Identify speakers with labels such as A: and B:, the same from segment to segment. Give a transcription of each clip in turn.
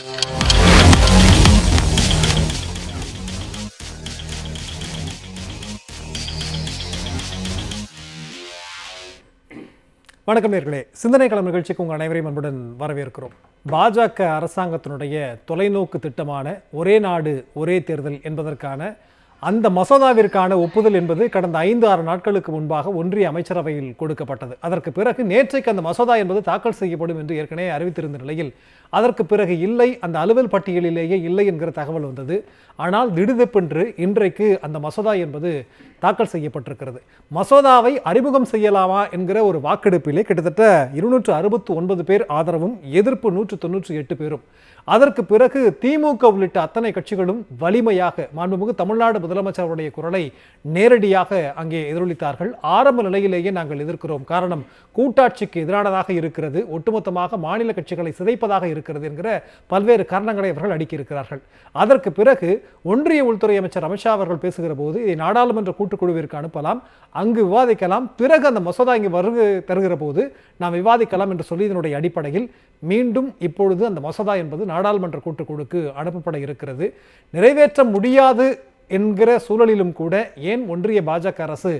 A: வணக்கம் நேயர்களே, சிந்தனை களம் நிகழ்ச்சிக்கு உங்கள் அனைவரையும் அன்புடன் வரவேற்கிறோம். பாஜக அரசாங்கத்தினுடைய தொலைநோக்கு திட்டமான ஒரே நாடு ஒரே தேர்தல் என்பதற்கான அந்த மசோதாவிற்கான ஒப்புதல் என்பது கடந்த 5-6 நாட்களுக்கு முன்பாக ஒன்றிய அமைச்சரவையில் கொடுக்கப்பட்டது. அதற்கு பிறகு நேற்றைக்கு அந்த மசோதா என்பது தாக்கல் செய்யப்படும் என்று ஏற்கனவே அறிவித்திருந்த நிலையில் அதற்கு பிறகு இல்லை, அந்த அலுவல் பட்டியலிலேயே இல்லை என்கிற தகவல் வந்தது. ஆனால் திடுதிப்பென்று இன்றைக்கு அந்த மசோதா என்பது தாக்கல் செய்யப்பட்டிருக்கிறது. மசோதாவை அறிமுகம் செய்யலாமா என்கிற ஒரு வாக்கெடுப்பிலே கிட்டத்தட்ட 269 பேர் ஆதரவும் எதிர்ப்பு 198 பேரும். அதற்கு பிறகு திமுக உள்ளிட்ட அத்தனை கட்சிகளும் வலிமையாக மாண்புமிகு தமிழ்நாடு முதலமைச்சருடைய குரலை நேரடியாக அங்கே எதிரொலித்தார்கள். ஆரம்ப நிலையிலேயே நாங்கள் எதிர்க்கிறோம், காரணம் கூட்டாட்சிக்கு எதிரானதாக இருக்கிறது, ஒட்டுமொத்தமாக மாநில கட்சிகளை சிதைப்பதாக இருக்கிறது என்கிற பல்வேறு காரணங்களை அவர்கள் அடுக்கியிருக்கிறார்கள். அதற்கு பிறகு ஒன்றிய உள்துறை அமைச்சர் அமித்ஷா அவர்கள் பேசுகிற போது இதை நாடாளுமன்ற கூட்டுக்குழுவிற்கு அனுப்பலாம், அங்கு விவாதிக்கலாம், பிறகு அந்த மசோதா இங்கு வருகை தருகிற போது நாம் விவாதிக்கலாம் என்று சொல்லி இதனுடைய அடிப்படையில் மீண்டும் இப்பொழுது அந்த மசோதா என்பது நாடாளுமன்ற கூட்டுக்குழுக்கு அனுப்பப்பட இருக்கிறது. நிறைவேற்ற முடியாது என்கிற சூழலிலும் கூட ஏன் ஒன்றிய பாஜக அரசு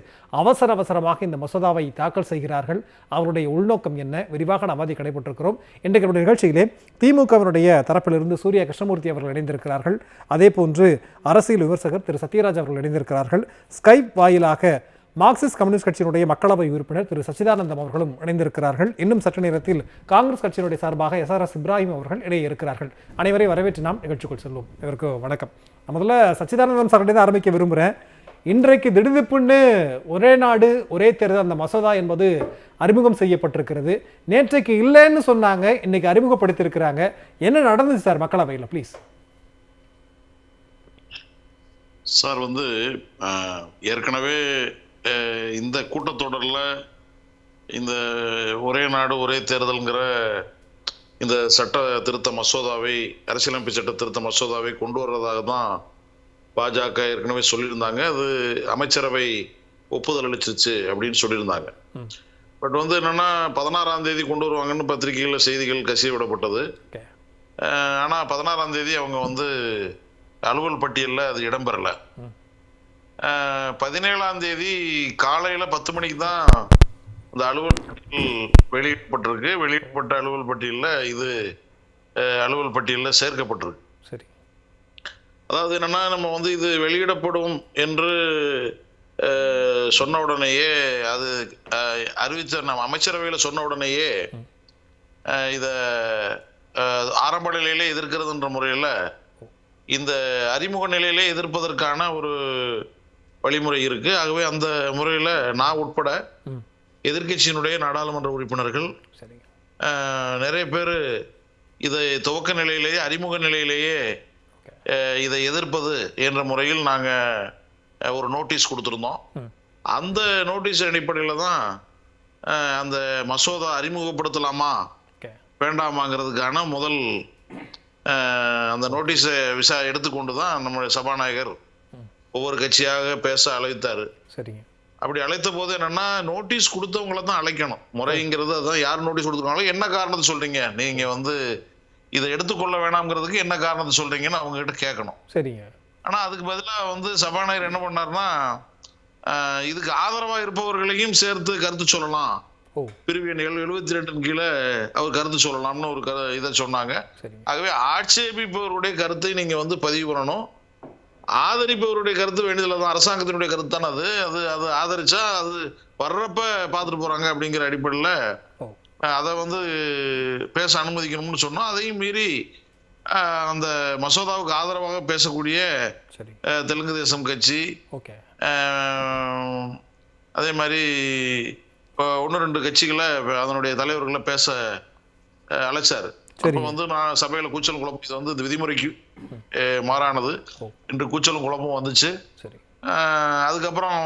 A: அவசரமாக இந்த மசோதாவை தாக்கல் செய்கிறார்கள்? அவருடைய உள்நோக்கம் என்ன? விரிவாக நாம் அதை கடைபெற்றிருக்கிறோம். இன்றைக்கு நிகழ்ச்சியிலே திமுகவினுடைய தரப்பிலிருந்து சூர்யா கிருஷ்ணமூர்த்தி அவர்கள் இணைந்திருக்கிறார்கள். அதே போன்று அரசியல் விமர்சகர் திரு சத்யராஜ் அவர்கள் இணைந்திருக்கிறார்கள். ஸ்கைப் வாயிலாக மார்க்சிஸ்ட் கம்யூனிஸ்ட் கட்சியினுடைய மக்களவை உறுப்பினர் திரு சச்சிதானந்தம் அவர்களும் இணைந்திருக்கிறார்கள். இன்னும் சற்று நேரத்தில் காங்கிரஸ் கட்சியினுடைய சார்பாக SRS இப்ராஹிம் அவர்கள் இடையே இருக்கிறார்கள். அனைவரை வரவேற்று நாம் நிகழ்ச்சிக்குள் செல்வோம். இவருக்கு வணக்கம். முதல்ல சச்சிதானந்தம் சார்கிட்ட தான் ஆரம்பிக்க விரும்புகிறேன். இன்றைக்கு திடுதிப்புன்னு ஒரே நாடு ஒரே தேர்தல் அந்த மசோதா என்பது அறிமுகம் செய்யப்பட்டிருக்கிறது. நேற்றைக்கு இல்லைன்னு சொன்னாங்க, இன்னைக்கு அறிமுகப்படுத்தியிருக்கிறாங்க. என்ன நடந்துச்சு சார் மக்களவையில்? Please
B: sir. ஏற்கனவே இந்த கூட்டத்தொடரில் இந்த ஒரே நாடு ஒரே தேர்தல்ங்கிற இந்த சட்ட திருத்த மசோதாவை, அரசியலமைப்பு சட்ட திருத்த மசோதாவை கொண்டு வர்றதாக தான் பாஜக ஏற்கனவே சொல்லியிருந்தாங்க. அது அமைச்சரவை ஒப்புதல் அளிச்சிருச்சு அப்படின்னு சொல்லியிருந்தாங்க. பட் என்னன்னா 16ஆம் தேதி கொண்டு வருவாங்கன்னு பத்திரிகைகளில் செய்திகள் கசிய விடப்பட்டது. ஆனால் 16ஆம் தேதி அவங்க அலுவல் பட்டியலில் அது இடம்பெறலை. 17ஆம் தேதி காலையில் 10 மணிக்கு தான் இந்த அலுவல் பட்டியல் வெளியிடப்பட்டிருக்கு. வெளியிடப்பட்ட அலுவல் பட்டியலில் இது அலுவல் பட்டியலில் சேர்க்கப்பட்டிருக்கு.
A: சரி,
B: அதாவது என்னன்னா, நம்ம இது வெளியிடப்படும் என்று சொன்ன உடனேயே, அது அறிவித்த நம்ம அமைச்சரவையில் சொன்ன உடனேயே இதை ஆரம்ப நிலையிலே எதிர்க்கிறதுன்ற முறையில் இந்த அறிமுக நிலையிலே எதிர்ப்பதற்கான ஒரு வழிமுறை இருக்கு. ஆகவே அந்த முறையில் நான் உட்பட எதிர்கட்சியினுடைய நாடாளுமன்ற உறுப்பினர்கள் நிறைய பேர் இதை துவக்க நிலையிலேயே, அறிமுக நிலையிலேயே இதை எதிர்ப்பது என்ற முறையில் நாங்கள் ஒரு நோட்டீஸ் கொடுத்துருந்தோம். அந்த நோட்டீஸ் அடிப்படையில் தான் அந்த மசோதா அறிமுகப்படுத்தலாமா வேண்டாமாங்கிறதுக்கான முதல் அந்த நோட்டீஸை எடுத்துக்கொண்டு தான் நம்முடைய சபாநாயகர் ஒவ்வொரு கட்சியாக பேச அழைத்தாரு.
A: சரிங்க.
B: அப்படி அழைத்த போது என்னன்னா, நோட்டீஸ் கொடுத்தவங்கள தான் அழைக்கணும். முறைங்கிறது அதான். யார் நோட்டீஸ் கொடுத்துருக்காங்களோ என்ன காரணத்தை சொல்றீங்க, நீங்க இதை எடுத்துக்கொள்ள வேணாம்ங்கிறதுக்கு என்ன காரணத்தை சொல்றீங்கன்னு அவங்க கிட்ட கேட்கணும்.
A: சரிங்க.
B: ஆனா அதுக்கு பதிலாக சபாநாயகர் என்ன பண்ணாருன்னா, இதுக்கு ஆதரவா இருப்பவர்களையும் சேர்த்து கருத்து சொல்லலாம், பிரிவு எண் 72 கீழே அவர் கருத்து சொல்லலாம்னு ஒரு இதை சொன்னாங்க. ஆகவே ஆட்சேபிப்பவருடைய கருத்தை நீங்க பதிவு பண்ணணும், ஆதரிப்பவருடைய கருத்து வேண்டியதில்லை தான், அரசாங்கத்தினுடைய கருத்து தானே அது. அது ஆதரிச்சா அது வர்றப்ப பார்த்துட்டு போறாங்க அப்படிங்கிற அடிப்படையில் அதை பேச அனுமதிக்கணும்னு சொன்னோம். அதையும் மீறி அந்த மசோதாவுக்கு ஆதரவாக பேசக்கூடிய தெலுங்கு தேசம் கட்சி, அதே மாதிரி 1-2 கட்சிகளை அதனுடைய தலைவர்களை பேச அழைச்சாரு. அப்போ நான் சபையில கூச்சல் குழப்பம், இது விதிமுறைக்கு மாறானது என்று கூச்சலும் குழப்பம் வந்துச்சு. அதுக்கப்புறம்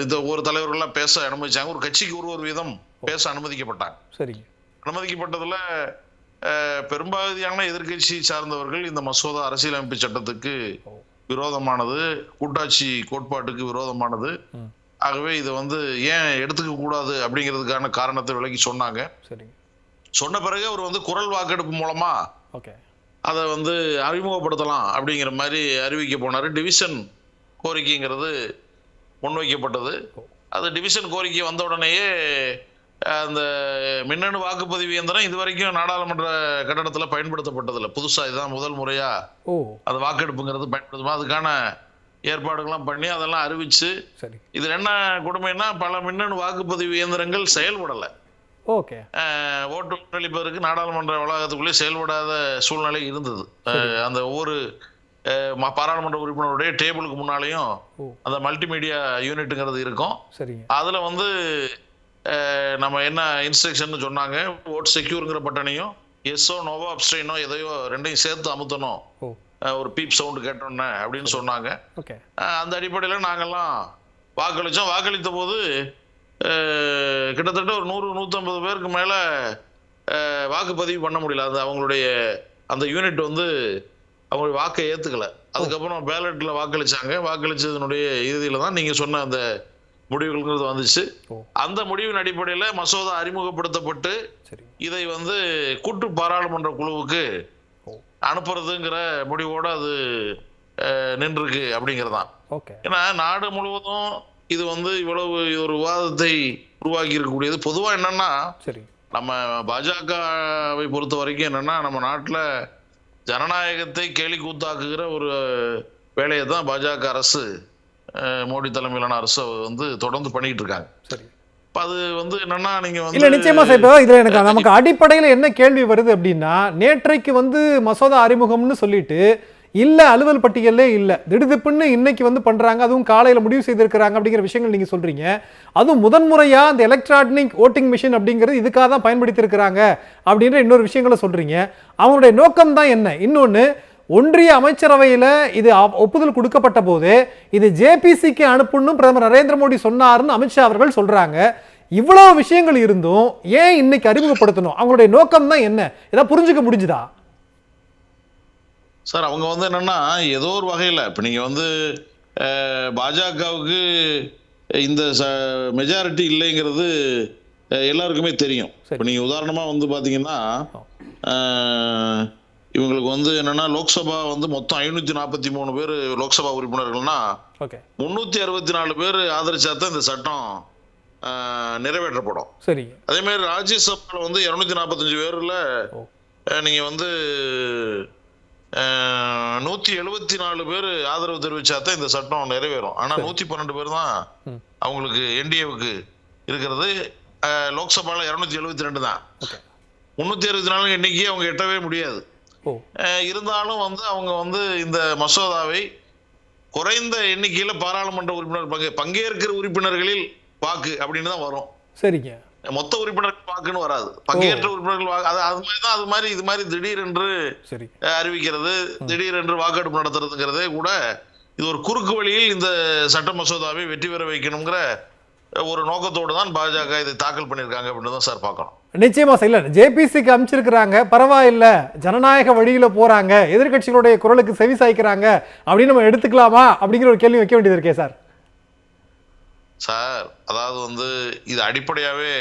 B: இது ஒரு தலைவர்கள்லாம் பேச அனுமதிச்சாங்க. ஒரு கட்சிக்கு ஒரு வீதம் பேச அனுமதிக்கப்பட்டாங்க. அனுமதிக்கப்பட்டதுல பெரும்பாதியான எதிர்கட்சி சார்ந்தவர்கள் இந்த மசோதா அரசியலமைப்பு சட்டத்துக்கு விரோதமானது, கூட்டாட்சி கோட்பாட்டுக்கு விரோதமானது, ஆகவே இதை ஏன் எடுத்துக்க கூடாது அப்படிங்கிறதுக்கான காரணத்தை விளக்கி சொன்னாங்க. சொன்ன பிறகு அவர் வந்து குரல் வாக்கெடுப்பு மூலமா
A: ஓகே
B: அதை வந்து அறிமுகப்படுத்தலாம் அப்படிங்கிற மாதிரி அறிவிக்க போனார். டிவிஷன் கோரிக்கைங்கிறது முன்வைக்கப்பட்டது. அது டிவிஷன் கோரிக்கை வந்த உடனேயே அந்த மின்னணு வாக்குப்பதிவு இயந்திரம் இதுவரைக்கும் நாடாளுமன்ற கட்டடத்தில் பயன்படுத்தப்பட்டதில்லை. புதுசாக இதுதான் முதல் முறையா அது வாக்கெடுப்புங்கிறது பயன்படுத்தும். அதுக்கான ஏற்பாடுகள்லாம் பண்ணி அதெல்லாம் அறிவிச்சு, இதில் என்ன கொடுமைன்னா பல மின்னணு வாக்குப்பதிவு இயந்திரங்கள் செயல்படலை.
A: ஓகே,
B: ஓட்டு அளிப்பதற்கு நாடாளுமன்ற வளாகத்துக்குள்ளே செயல்படாத சூழ்நிலை இருந்தது. அந்த ஒவ்வொரு பாராளுமன்ற உறுப்பினருடைய டேபிளுக்கு முன்னாலேயும் அந்த மல்டிமீடியா யூனிட்டுங்கிறது இருக்கும். அதுல வந்து நம்ம என்ன இன்ஸ்ட்ரக்ஷன் சொன்னாங்க, ஓட் செக்யூருங்கிற பட்டனையும் எஸ்ஓ நோவோ அப்ஸ்ட்ரெயினோ எதையோ ரெண்டையும் சேர்த்து அமுத்தணும், ஒரு பீப் சவுண்டு கேட்டோன்னே அப்படின்னு சொன்னாங்க. அந்த அடிப்படையில் நாங்கள்லாம் வாக்களித்தோம். வாக்களித்த போது கிட்டத்தட்ட ஒரு 100-150 பேருக்கு மேலே வாக்குப்பதிவு பண்ண முடியல. அது அவங்களுடைய அந்த யூனிட் வந்து அவங்களுடைய வாக்கை ஏற்றுக்கலை. அதுக்கப்புறம் பேலட்டில் வாக்களிச்சாங்க. வாக்களிச்சதனுடைய இறுதியில் தான் நீங்கள் சொன்ன அந்த முடிவுகள்ங்கிறது வந்துச்சு. அந்த முடிவின் அடிப்படையில் மசோதா அறிமுகப்படுத்தப்பட்டு இதை வந்து கூட்டு பாராளுமன்ற குழுவுக்கு அனுப்புறதுங்கிற முடிவோடு அது நின்றுருக்கு அப்படிங்கிறதான். ஏன்னா நாடு முழுவதும் இது வந்து இவ்வளவு ஒரு விவாதத்தை உருவாக்கி இருக்கக்கூடியது. பொதுவாக என்னன்னா, நம்ம பாஜகவை பொறுத்த வரைக்கும் என்னன்னா, நம்ம நாட்டில் ஜனநாயகத்தை கேலி கூத்தாக்குகிற ஒரு வேலையை தான் பாஜக அரசு, மோடி தலைமையிலான அரசு வந்து தொடர்ந்து பண்ணிட்டு இருக்காங்க. அது வந்து என்னன்னா, நீங்க வந்து
A: நிச்சயமா சார், இதுல எனக்கு நமக்கு அடிப்படையில் என்ன கேள்வி வருது அப்படின்னா, நேற்றைக்கு வந்து மசோதா அறிமுகம்னு சொல்லிட்டு இல்ல அலுவல் பட்டியலே இல்ல, திடுதிப்புன்னு இன்னைக்கு வந்து பண்றாங்க, அதுவும் காலையில முடிவு செய்திருக்கிறாங்க அப்படிங்கிற விஷயங்கள் நீங்க சொல்றீங்க. அதுவும் முதன்முறையா அந்த எலக்ட்ரானிக் ஓட்டிங் மிஷின் அப்படிங்கிறது இதுக்காக தான் பயன்படுத்தி இருக்கிறாங்க அப்படின்ற இன்னொரு விஷயங்களை சொல்றீங்க. அவங்களுடைய நோக்கம் தான் என்ன? இன்னொன்னு, ஒன்றிய அமைச்சரவையில் இது ஒப்புதல் கொடுக்கப்பட்ட போது இது ஜேபிசிக்கு அனுப்பணும் பிரதமர் நரேந்திர மோடி சொன்னார்னு அமித்ஷா அவர்கள் சொல்றாங்க. இவ்வளவு விஷயங்கள் இருந்தும் ஏன் இன்னைக்கு அறிமுகப்படுத்தணும்? அவங்களுடைய நோக்கம் தான் என்ன? ஏதாவது புரிஞ்சுக்க முடிஞ்சுதா
B: சார்? அவங்க வந்து என்னன்னா, ஏதோ ஒரு வகையில் இப்போ நீங்க வந்து பாஜகவுக்கு இந்த மெஜாரிட்டி இல்லைங்கிறது எல்லாருக்குமே தெரியும். இப்போ நீங்க உதாரணமா வந்து பாத்தீங்கன்னா, இவங்களுக்கு வந்து என்னன்னா, லோக்சபா வந்து மொத்தம் 543 பேர் லோக்சபா உறுப்பினர்கள்னா 364 பேர் ஆதரிச்சாதான் இந்த சட்டம் நிறைவேற்றப்படும். அதே மாதிரி ராஜ்யசபால வந்து 245 பேர்ல நீங்க வந்து 174 பேர் ஆதரவு தெரிவிச்சாதான் இந்த சட்டம் நிறைவேறும். ஆனா 112 பேர் தான் அவங்களுக்கு என்டிஏவுக்கு இருக்கிறது. லோக்சபால 272 தான். 364 எண்ணிக்கையை அவங்க எட்டவே முடியாது. இருந்தாலும் வந்து அவங்க வந்து இந்த மசோதாவை குறைந்த எண்ணிக்கையில பாராளுமன்ற உறுப்பினர் பங்கேற்கிற உறுப்பினர்களில் வாக்கு அப்படின்னு தான் வரும்.
A: சரிங்க,
B: மொத்த உறுப்பினர்கள் வாக்குன்னு வராது, பங்கேற்ற உறுப்பினர்கள் வாக்கு. அது மாதிரி தான். அது மாதிரி இது மாதிரி திடீரென்று அறிவிக்கிறது, திடீரென்று வாக்கெடுப்பு நடத்துறதுங்கிறதே கூட இது ஒரு குறுக்கு வழியில் இந்த சட்ட மசோதாவை வெற்றி பெற வைக்கணுங்கிற ஒரு நோக்கத்தோடு தான் பாஜக இதை தாக்கல் பண்ணியிருக்காங்க அப்படின்னு தான் சார் பார்க்கணும்.
A: நிச்சயமா இல்ல, ஜேபிசிக்கு அமைச்சிருக்கிறாங்க, பரவாயில்ல, ஜனநாயக வழியில போறாங்க, எதிர்கட்சிகளுடைய குரலுக்கு செவி சாய்க்கிறாங்க அப்படின்னு நம்ம எடுத்துக்கலாமா அப்படிங்கிற ஒரு கேள்வி வைக்க வேண்டியது இருக்கே சார்.
B: சார் அதாவது வந்து இது அடிப்படையாவே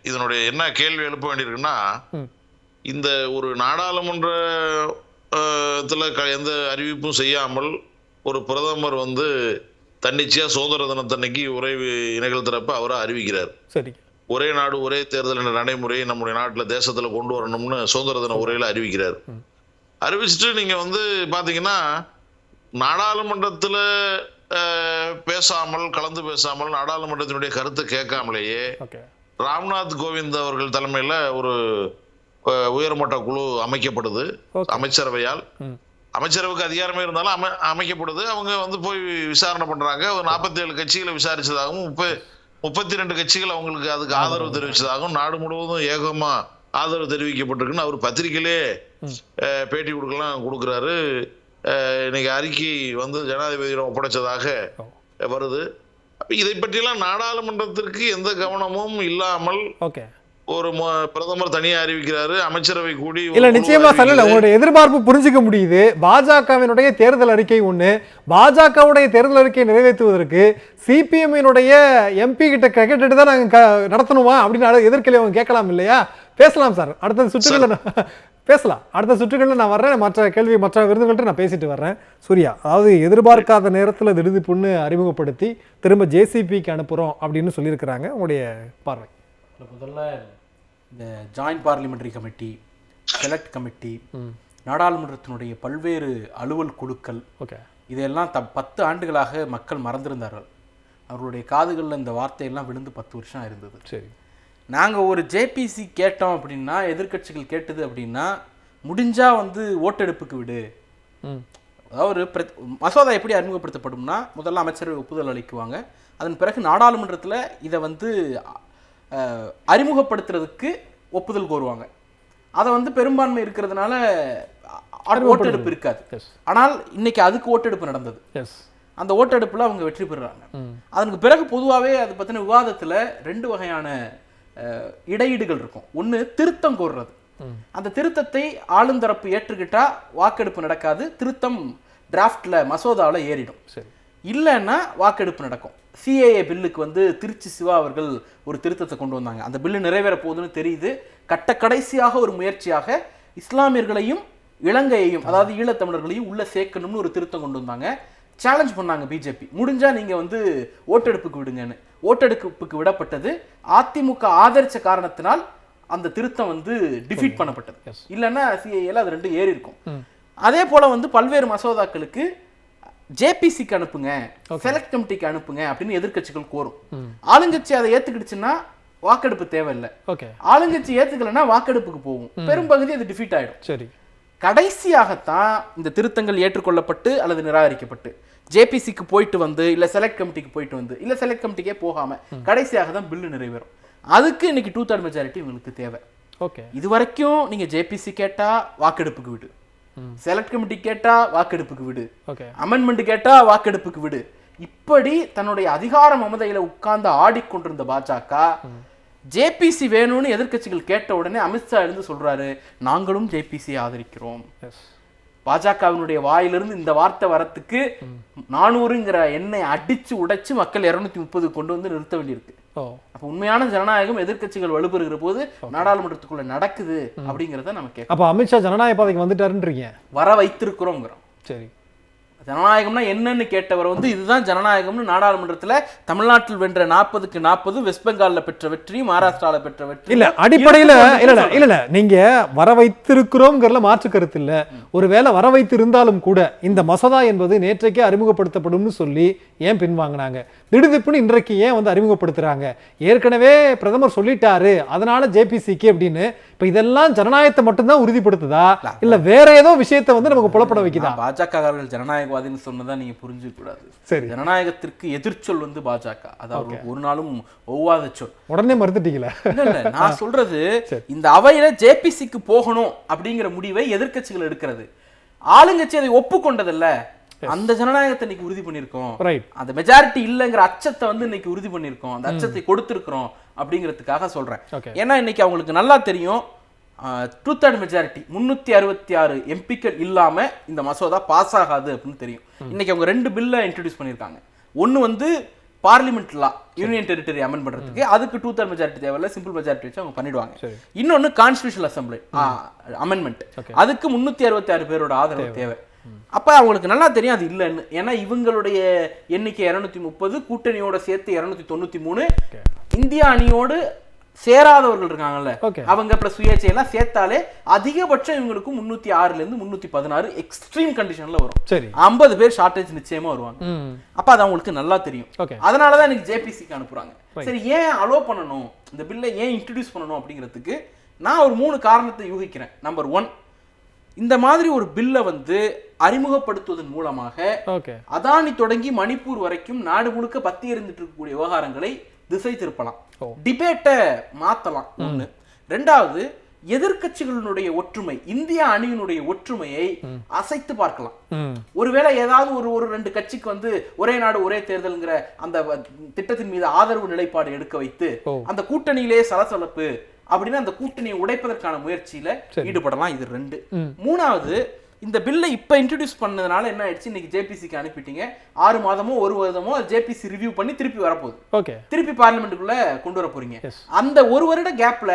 B: இதனுடைய என்ன கேள்வி எழுப்ப வேண்டியிருக்குன்னா, இந்த ஒரு நாடாளுமன்றத்துல எந்த அறிவிப்பும் செய்யாமல் ஒரு பிரதமர் வந்து தன்னிச்சையா சுதந்திர தினத்தன்னைக்கு உரை நிகழ்த்துறப்ப அவரை அறிவிக்கிறார்.
A: சரி,
B: ஒரே நாடு ஒரே தேர்தல் என்ற நடைமுறையை நம்முடைய நாட்டில் தேசத்துல கொண்டு வரணும்னு சுதந்திர தின உரையில அறிவிக்கிறார். அறிவிச்சுட்டு நீங்க வந்து பாத்தீங்கன்னா, நாடாளுமன்றத்துல பேசாமல், கலந்து பேசாமல், நாடாளுமன்றத்தினுடைய கருத்தை கேட்காமலேயே ராம்நாத் கோவிந்த் அவர்கள் தலைமையில ஒரு உயர்மட்ட குழு அமைக்கப்படுது அமைச்சரவையால். அமைச்சரவைக்கு அதிகாரமே இருந்தாலும் அமைக்கப்படுது. அவங்க வந்து போய் விசாரணை பண்றாங்க. ஒரு 47 கட்சிகளை விசாரிச்சதாகவும் 32 கட்சிகள் அவங்களுக்கு அதுக்கு ஆதரவு தெரிவிச்சதாகவும் நாடு முழுவதும் ஏகமா ஆதரவு தெரிவிக்கப்பட்டிருக்குன்னு அவர் பத்திரிகையிலே பேட்டி கொடுக்குறாரு. இன்னைக்கு அறிக்கை வந்து ஜனாதிபதியிடம் ஒப்படைச்சதாக வருது. இதை பற்றியெல்லாம் நாடாளுமன்றத்திற்கு எந்த கவனமும் இல்லாமல் ஒரு பிரதமர் தனியா அறிவிக்கிறாரு, அமைச்சரவை கூடி.
A: இல்ல நிச்சயமா சொல்லல, உங்களுடைய எதிர்பார்ப்பு புரிஞ்சுக்க முடியுது. பாஜகவினுடைய தேர்தல் அறிக்கை ஒண்ணு, பாஜகவுடைய தேர்தல் அறிக்கையை நிறைவேற்றுவதற்கு சிபிஎம்னுடைய எம்பி கிட்ட கேட்டுட்டு தான் நாங்க நடத்தணுமா அப்படின்னு எதிர்கேள்வி அவங்க கேட்கலாம் இல்லையா? பேசலாம் சார். அடுத்த சுற்றுகளில் பேசலாம். அடுத்த சுற்றுகளில் நான் வர்றேன். மற்ற விருதுகள்கிட்ட நான் பேசிட்டு வர்றேன். சூர்யா, அதாவது எதிர்பார்க்காத நேரத்தில் திடுதிப்புன்னு அறிமுகப்படுத்தி திரும்ப ஜேசிபிக்கு அனுப்புகிறோம் அப்படின்னு சொல்லியிருக்கிறாங்க. உங்களுடைய பார்வை?
C: முதல்ல இந்த joint parliamentary committee, select committee, நாடாளுமன்றத்தினுடைய பல்வேறு அலுவல் குழுக்கள்,
A: ஓகே,
C: இதையெல்லாம் 10 ஆண்டுகளாக மக்கள் மறந்திருந்தார்கள். அவர்களுடைய காதுகளில் இந்த வார்த்தையெல்லாம் விழுந்து 10 வருஷம் இருந்தது.
A: சரி,
C: நாங்கள் ஒரு ஜேபிசி கேட்டோம் அப்படின்னா, எதிர்க்கட்சிகள் கேட்டது அப்படின்னா, முடிஞ்சால் ஓட்டெடுப்புக்கு விடு. அதாவது ஒரு மசோதா எப்படி அறிமுகப்படுத்தப்படும்னா, முதல்ல அமைச்சரவை ஒப்புதல் அளிக்குவாங்க. அதன் பிறகு நாடாளுமன்றத்தில் இதை அறிமுகப்படுத்துறதுக்கு ஒப்புதல் கோருவாங்க. அதை பெரும்பான்மை இருக்கிறதுனால ஓட்டெடுப்பு இருக்காது. ஆனால் இன்னைக்கு அதுக்கு ஓட்டெடுப்பு நடந்தது. அந்த ஓட்டெடுப்பில் அவங்க வெற்றி பெறுறாங்க. அதற்கு பிறகு பொதுவாகவே அதை பற்றின விவாதத்தில் 2 வகையான இடையீடுகள் இருக்கும். ஒன்று திருத்தம் கோர்றது. அந்த திருத்தத்தை ஆளுந்தரப்பு ஏற்றுக்கிட்டா வாக்கெடுப்பு நடக்காது, திருத்தம் டிராஃப்டில் மசோதாவில் ஏறிடும். இல்லைன்னா வாக்கெடுப்பு நடக்கும். சிஏஏ பில்லுக்கு திருச்சி சிவா அவர்கள் ஒரு திருத்தத்தை கொண்டு வந்தாங்க. அந்த பில்லு நிறைவேற போகுதுன்னு தெரியுது. கடைசியாக ஒரு முயற்சியாக இஸ்லாமியர்களையும் இலங்கையையும், அதாவது ஈழத்தமிழர்களையும் உள்ள சேர்க்கணும்னு ஒரு திருத்தம் கொண்டு வந்தாங்க. சேலஞ்ச் பண்ணாங்க பிஜேபி, முடிஞ்சா நீங்க ஓட்டெடுப்புக்கு விடுங்கன்னு. ஓட்டெடுப்புக்கு விடப்பட்டது. அதிமுக ஆதரிச்ச காரணத்தினால் அந்த திருத்தம் டிஃபீட் பண்ணப்பட்டது. இல்லைன்னா சிஏஏல அது 2 ஏறி இருக்கும். அதே போல பல்வேறு மசோதாக்களுக்கு ஜேபிசிக்கு அனுப்புங்க, செலக்ட் கமிட்டிக்கு அனுப்புங்க அப்படின்னு எதிர்க்கட்சிகள் கோரும். ஆளுங்கட்சி அதை ஏத்துக்கிடுச்சுன்னா வாக்கெடுப்பு தேவையில்லை. ஆளுங்கட்சி ஏத்துக்கலன்னா வாக்கெடுப்புக்கு போகும். பெரும்பகுதி அது டிஃபீட் ஆயிடும். சரி, கடைசியாகத்தான் இந்த திருத்தங்கள் ஏற்றுக்கொள்ளப்பட்டு அல்லது நிராகரிக்கப்பட்டு ஜேபிசிக்கு போயிட்டு இல்ல செலக்ட் கமிட்டிக்கு போயிட்டு இல்ல செலக்ட் கமிட்டிக்கே போகாம கடைசியாக தான் பில்லு நிறைவேறும். அதுக்கு இன்னைக்கு 2/3 மெஜாரிட்டி உங்களுக்கு தேவை. இது வரைக்கும் நீங்க ஜேபிசி கேட்டா வாக்கெடுப்புக்கு விடு, செலக்ட் கமிட்டி கேட்டா வாக்கெடுப்புக்கு விடு, அமெண்ட்மெண்ட் கேட்டா வாக்கெடுப்புக்கு விடு, இப்படி தன்னுடைய அதிகார மமதையில உட்கார்ந்து ஆடிக்கொண்டிருந்த பாஜக ஜேபிசி வேணும்னு எதிர்க்கட்சிகள் கேட்ட உடனே அமித்ஷா எழுந்து சொல்றாரு, நாங்களும் ஜேபிசி ஆதரிக்கிறோம். பாஜகவினுடைய வாயிலிருந்து இந்த வார்த்தை வரத்துக்கு 400ங்கிற எண்ணை அடிச்சு உடைச்சு மக்கள் 230 கொண்டு நிறுத்த வேண்டியிருக்கு. அப்ப உண்மையான ஜனநாயகம் எதிர்க்கட்சிகள் வலுப்பெறுகிற போது நாடாளுமன்றத்துக்குள்ள நடக்குது அப்படிங்கறத நம்ம கேட்க.
A: அப்ப அமித்ஷா ஜனநாயக பாதைக்கு வந்துட்டாருன்றீங்க?
C: வர வைத்திருக்கிறோங்கிறோம். சரி, ஜனநாயகம்னா என்னன்னு கேட்டவர் இதுதான் ஜனநாயகம்னு நாடாளுமன்றத்துல தமிழ்நாட்டில் வென்ற 40க்கு 40, வெஸ்ட் பெங்கால்ல பெற்ற வெற்றி, மகாராஷ்டிரால பெற்ற வெற்றி
A: இல்ல அடிப்படையில இல்ல நீங்க வர வைத்திருக்கிறோம்ங்கறதுல மாற்று கருத்து இல்ல. ஒருவேளை வர வைத்திருந்தாலும் கூட இந்த மசோதா என்பது நேற்றைக்கே அறிமுகப்படுத்தப்படும்னு சொல்லி ஏன் பின்வாங்கினாங்க? திடுதிப்புன்னு இன்றைக்கு ஏன் அறிமுகப்படுத்துறாங்க? ஏற்கனவே பிரதமர் சொல்லிட்டாரு அதனால ஜேபிசிக்கு அப்படின்னு. இப்ப இதெல்லாம் ஜனநாயகத்தை மட்டும்தான் உறுதிப்படுத்துதா இல்ல வேற ஏதோ விஷயத்தை நமக்கு புலப்பட வைக்குதா?
C: பாஜக ஜனநாயகவாதின்னு சொன்னதா நீங்க புரிஞ்சுக்க கூடாது. சரி, ஜனநாயகத்திற்கு எதிர்ச்சொல் பாஜக, அது அவங்களுக்கு ஒரு நாளும் ஒவ்வாத சொல்.
A: உடனே மறுத்துட்டீங்களா?
C: இல்ல, நான் சொல்றது இந்த அவையில ஜேபிசிக்கு போகணும் அப்படிங்கிற முடிவை எதிர்க்கட்சிகள் எடுக்கிறது. ஆளுங்கட்சி அதை ஒப்புக்கொண்டதில்ல. அந்த ஜனநாயகத்தை இன்னைக்கு உறுதி பண்ணிருக்கோம். அந்த மெஜாரிட்டி இல்லங்கிற அச்சத்தை இன்னைக்கு உறுதி பண்ணிருக்கோம். அந்த அச்சத்தை கொடுத்திருக்கிறோம் அப்படிங்கிறதுக்காக சொல்றேன். ஏன்னா இன்னைக்கு அவங்களுக்கு நல்லா தெரியும் 2/3 மெஜாரிட்டி 366 எம்பிக்கள் இல்லாம இந்த மசோதா பாஸ் ஆகாது அப்படின்னு தெரியும். இன்னைக்கு அவங்க 2 பில்ல இன்ட்ரோடியூஸ் பண்ணிருக்காங்க. ஒன்னு பார்லிமெண்ட் லா, யூனியன் டெரிட்டரி அமெண்ட் பண்றதுக்கு, அதுக்கு 2/3 மெஜாரிட்டி தேவையில்ல, சிம்பிள் மெஜாரிட்டி வச்சு அவங்க பண்ணிடுவாங்க. இன்னொன்னு கான்ஸ்டிடியூஷனல் அசெம்பிளி அமெண்ட்மெண்ட், அதுக்கு 366 பேரோட ஆதரவு தேவை. அப்ப அவங்களுக்கு நல்லா தெரியும் அது இல்லைன்னு. ஏன்னா இவங்களுடைய எண்ணிக்கை 230, கூட்டணியோட சேர்த்து 293, இந்தியா அணியோடு சேராதவர்கள் இருக்காங்கல்ல அவங்க பிளஸ் சுயேட்சை எல்லாம் சேர்த்தாலே அதிகபட்சம் இவங்களுக்கு 306 இருந்து 316 எக்ஸ்ட்ரீம் கண்டிஷன்ல வரும். 50 பேர் ஷார்டேஜ் நிச்சயமா வருவாங்க. அப்ப அது அவங்களுக்கு நல்லா தெரியும். அதனாலதான் எனக்கு ஜேபிசிக்கு அனுப்புறாங்க. சரி, ஏன் அலோ பண்ணணும், இந்த பில்லை ஏன் இன்ட்ரோடியூஸ் பண்ணணும் அப்படிங்கிறதுக்கு நான் ஒரு 3 காரணத்தை யூகிக்கிறேன். நம்பர் 1, இந்த மாதிரி ஒரு பில்லை அறிமுகப்படுத்துவதன் மூலமாக அதானி தொடங்கி மணிப்பூர் வரைக்கும் நாடு முழுக்க பத்தி எறிந்துட்டு இருக்கக்கூடிய விவகாரங்களை திசை திருப்பலாம், டிபேட்டை மாத்தலாம். ஒண்ணு. 2வது, எதிர்க்கட்சிகளுடைய ஒற்றுமை, இந்தியா அணியினுடைய ஒற்றுமையை அசைத்து பார்க்கலாம். ஒருவேளை ஏதாவது ஒரு 2 கட்சிக்கு ஒரே நாடு ஒரே தேர்தல்ங்கிற அந்த திட்டத்தின் மீது ஆதரவு நிலைப்பாடு எடுக்க வைத்து அந்த கூட்டணியிலே சலசலப்பு அப்படின்னு அந்த கூட்டணியை உடைப்பதற்கான முயற்சியில ஈடுபடலாம். இது 2. 3வது, இந்த பில்லை இப்ப இன்ட்ரோடியூஸ் பண்ணதுனால என்ன ஆயிடுச்சு, இன்னைக்கு ஜேபிசிக்கு அனுப்பிட்டீங்க, 6 மாதமோ 1 வருடமோ ஜேபிசி ரிவ்யூ பண்ணி திருப்பி வரப்போகுது, திருப்பி பார்லிமெண்ட்டுக்குள்ள கொண்டு வர போறீங்க. அந்த 1 வருட கேப்ல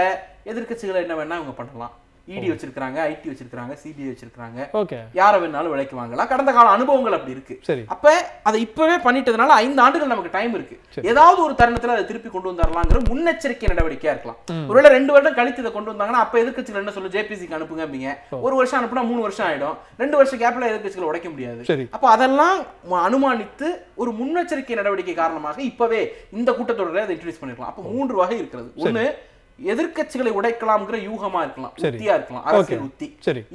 C: எதிர்க்கட்சிகளை என்ன வேணா இவங்க பண்ணலாம். இடி வச்சிருக்காங்க, ஐடி வச்சிருக்காங்க, சிபிஐ வச்சிருக்காங்க,
A: ஓகே,
C: யாரை வேணாலும் விலைக்கு வாங்கலாம். கடந்த கால அனுபவங்கள் அப்படி இருக்கு.
A: சரி,
C: அப்ப அதை இப்பவே பண்ணிட்டதுனால 5 ஆண்டுகள் நமக்கு டைம் இருக்கு. ஏதாவது ஒரு தருணத்துல அதை திருப்பி கொண்டு வந்துடலாங்கிற முன்னெச்சரிக்கை நடவடிக்கையா இருக்கலாம். ஒருவேளை 2 வருடம் கழித்து இதை கொண்டு வந்தாங்கன்னா அப்ப எதிர்க்கட்சிகள் என்ன சொல்லு, ஜேபிசிக்கு அனுப்புங்க அப்படிங்க. 1 வருஷம் அனுப்புனா 3 வருஷம் ஆயிடும். 2 வருஷம் கேப்ல எதிர்க்கட்சிகளை உடைக்க முடியாது. அப்ப அதெல்லாம் அனுமானித்து ஒரு முன்னெச்சரிக்கை நடவடிக்கை காரணமாக இப்பவே இந்த கூட்டத்தொடரை அதை இன்ட்ரோடியூஸ் பண்ணிருக்கலாம். அப்ப 3 வகை இருக்கிறது. ஒண்ணு, எதிர்க்கட்சிகளை உடைக்கலாம்ங்கிற யூகமா இருக்கலாம், உத்தியா இருக்கலாம், அரசியல் உத்தி.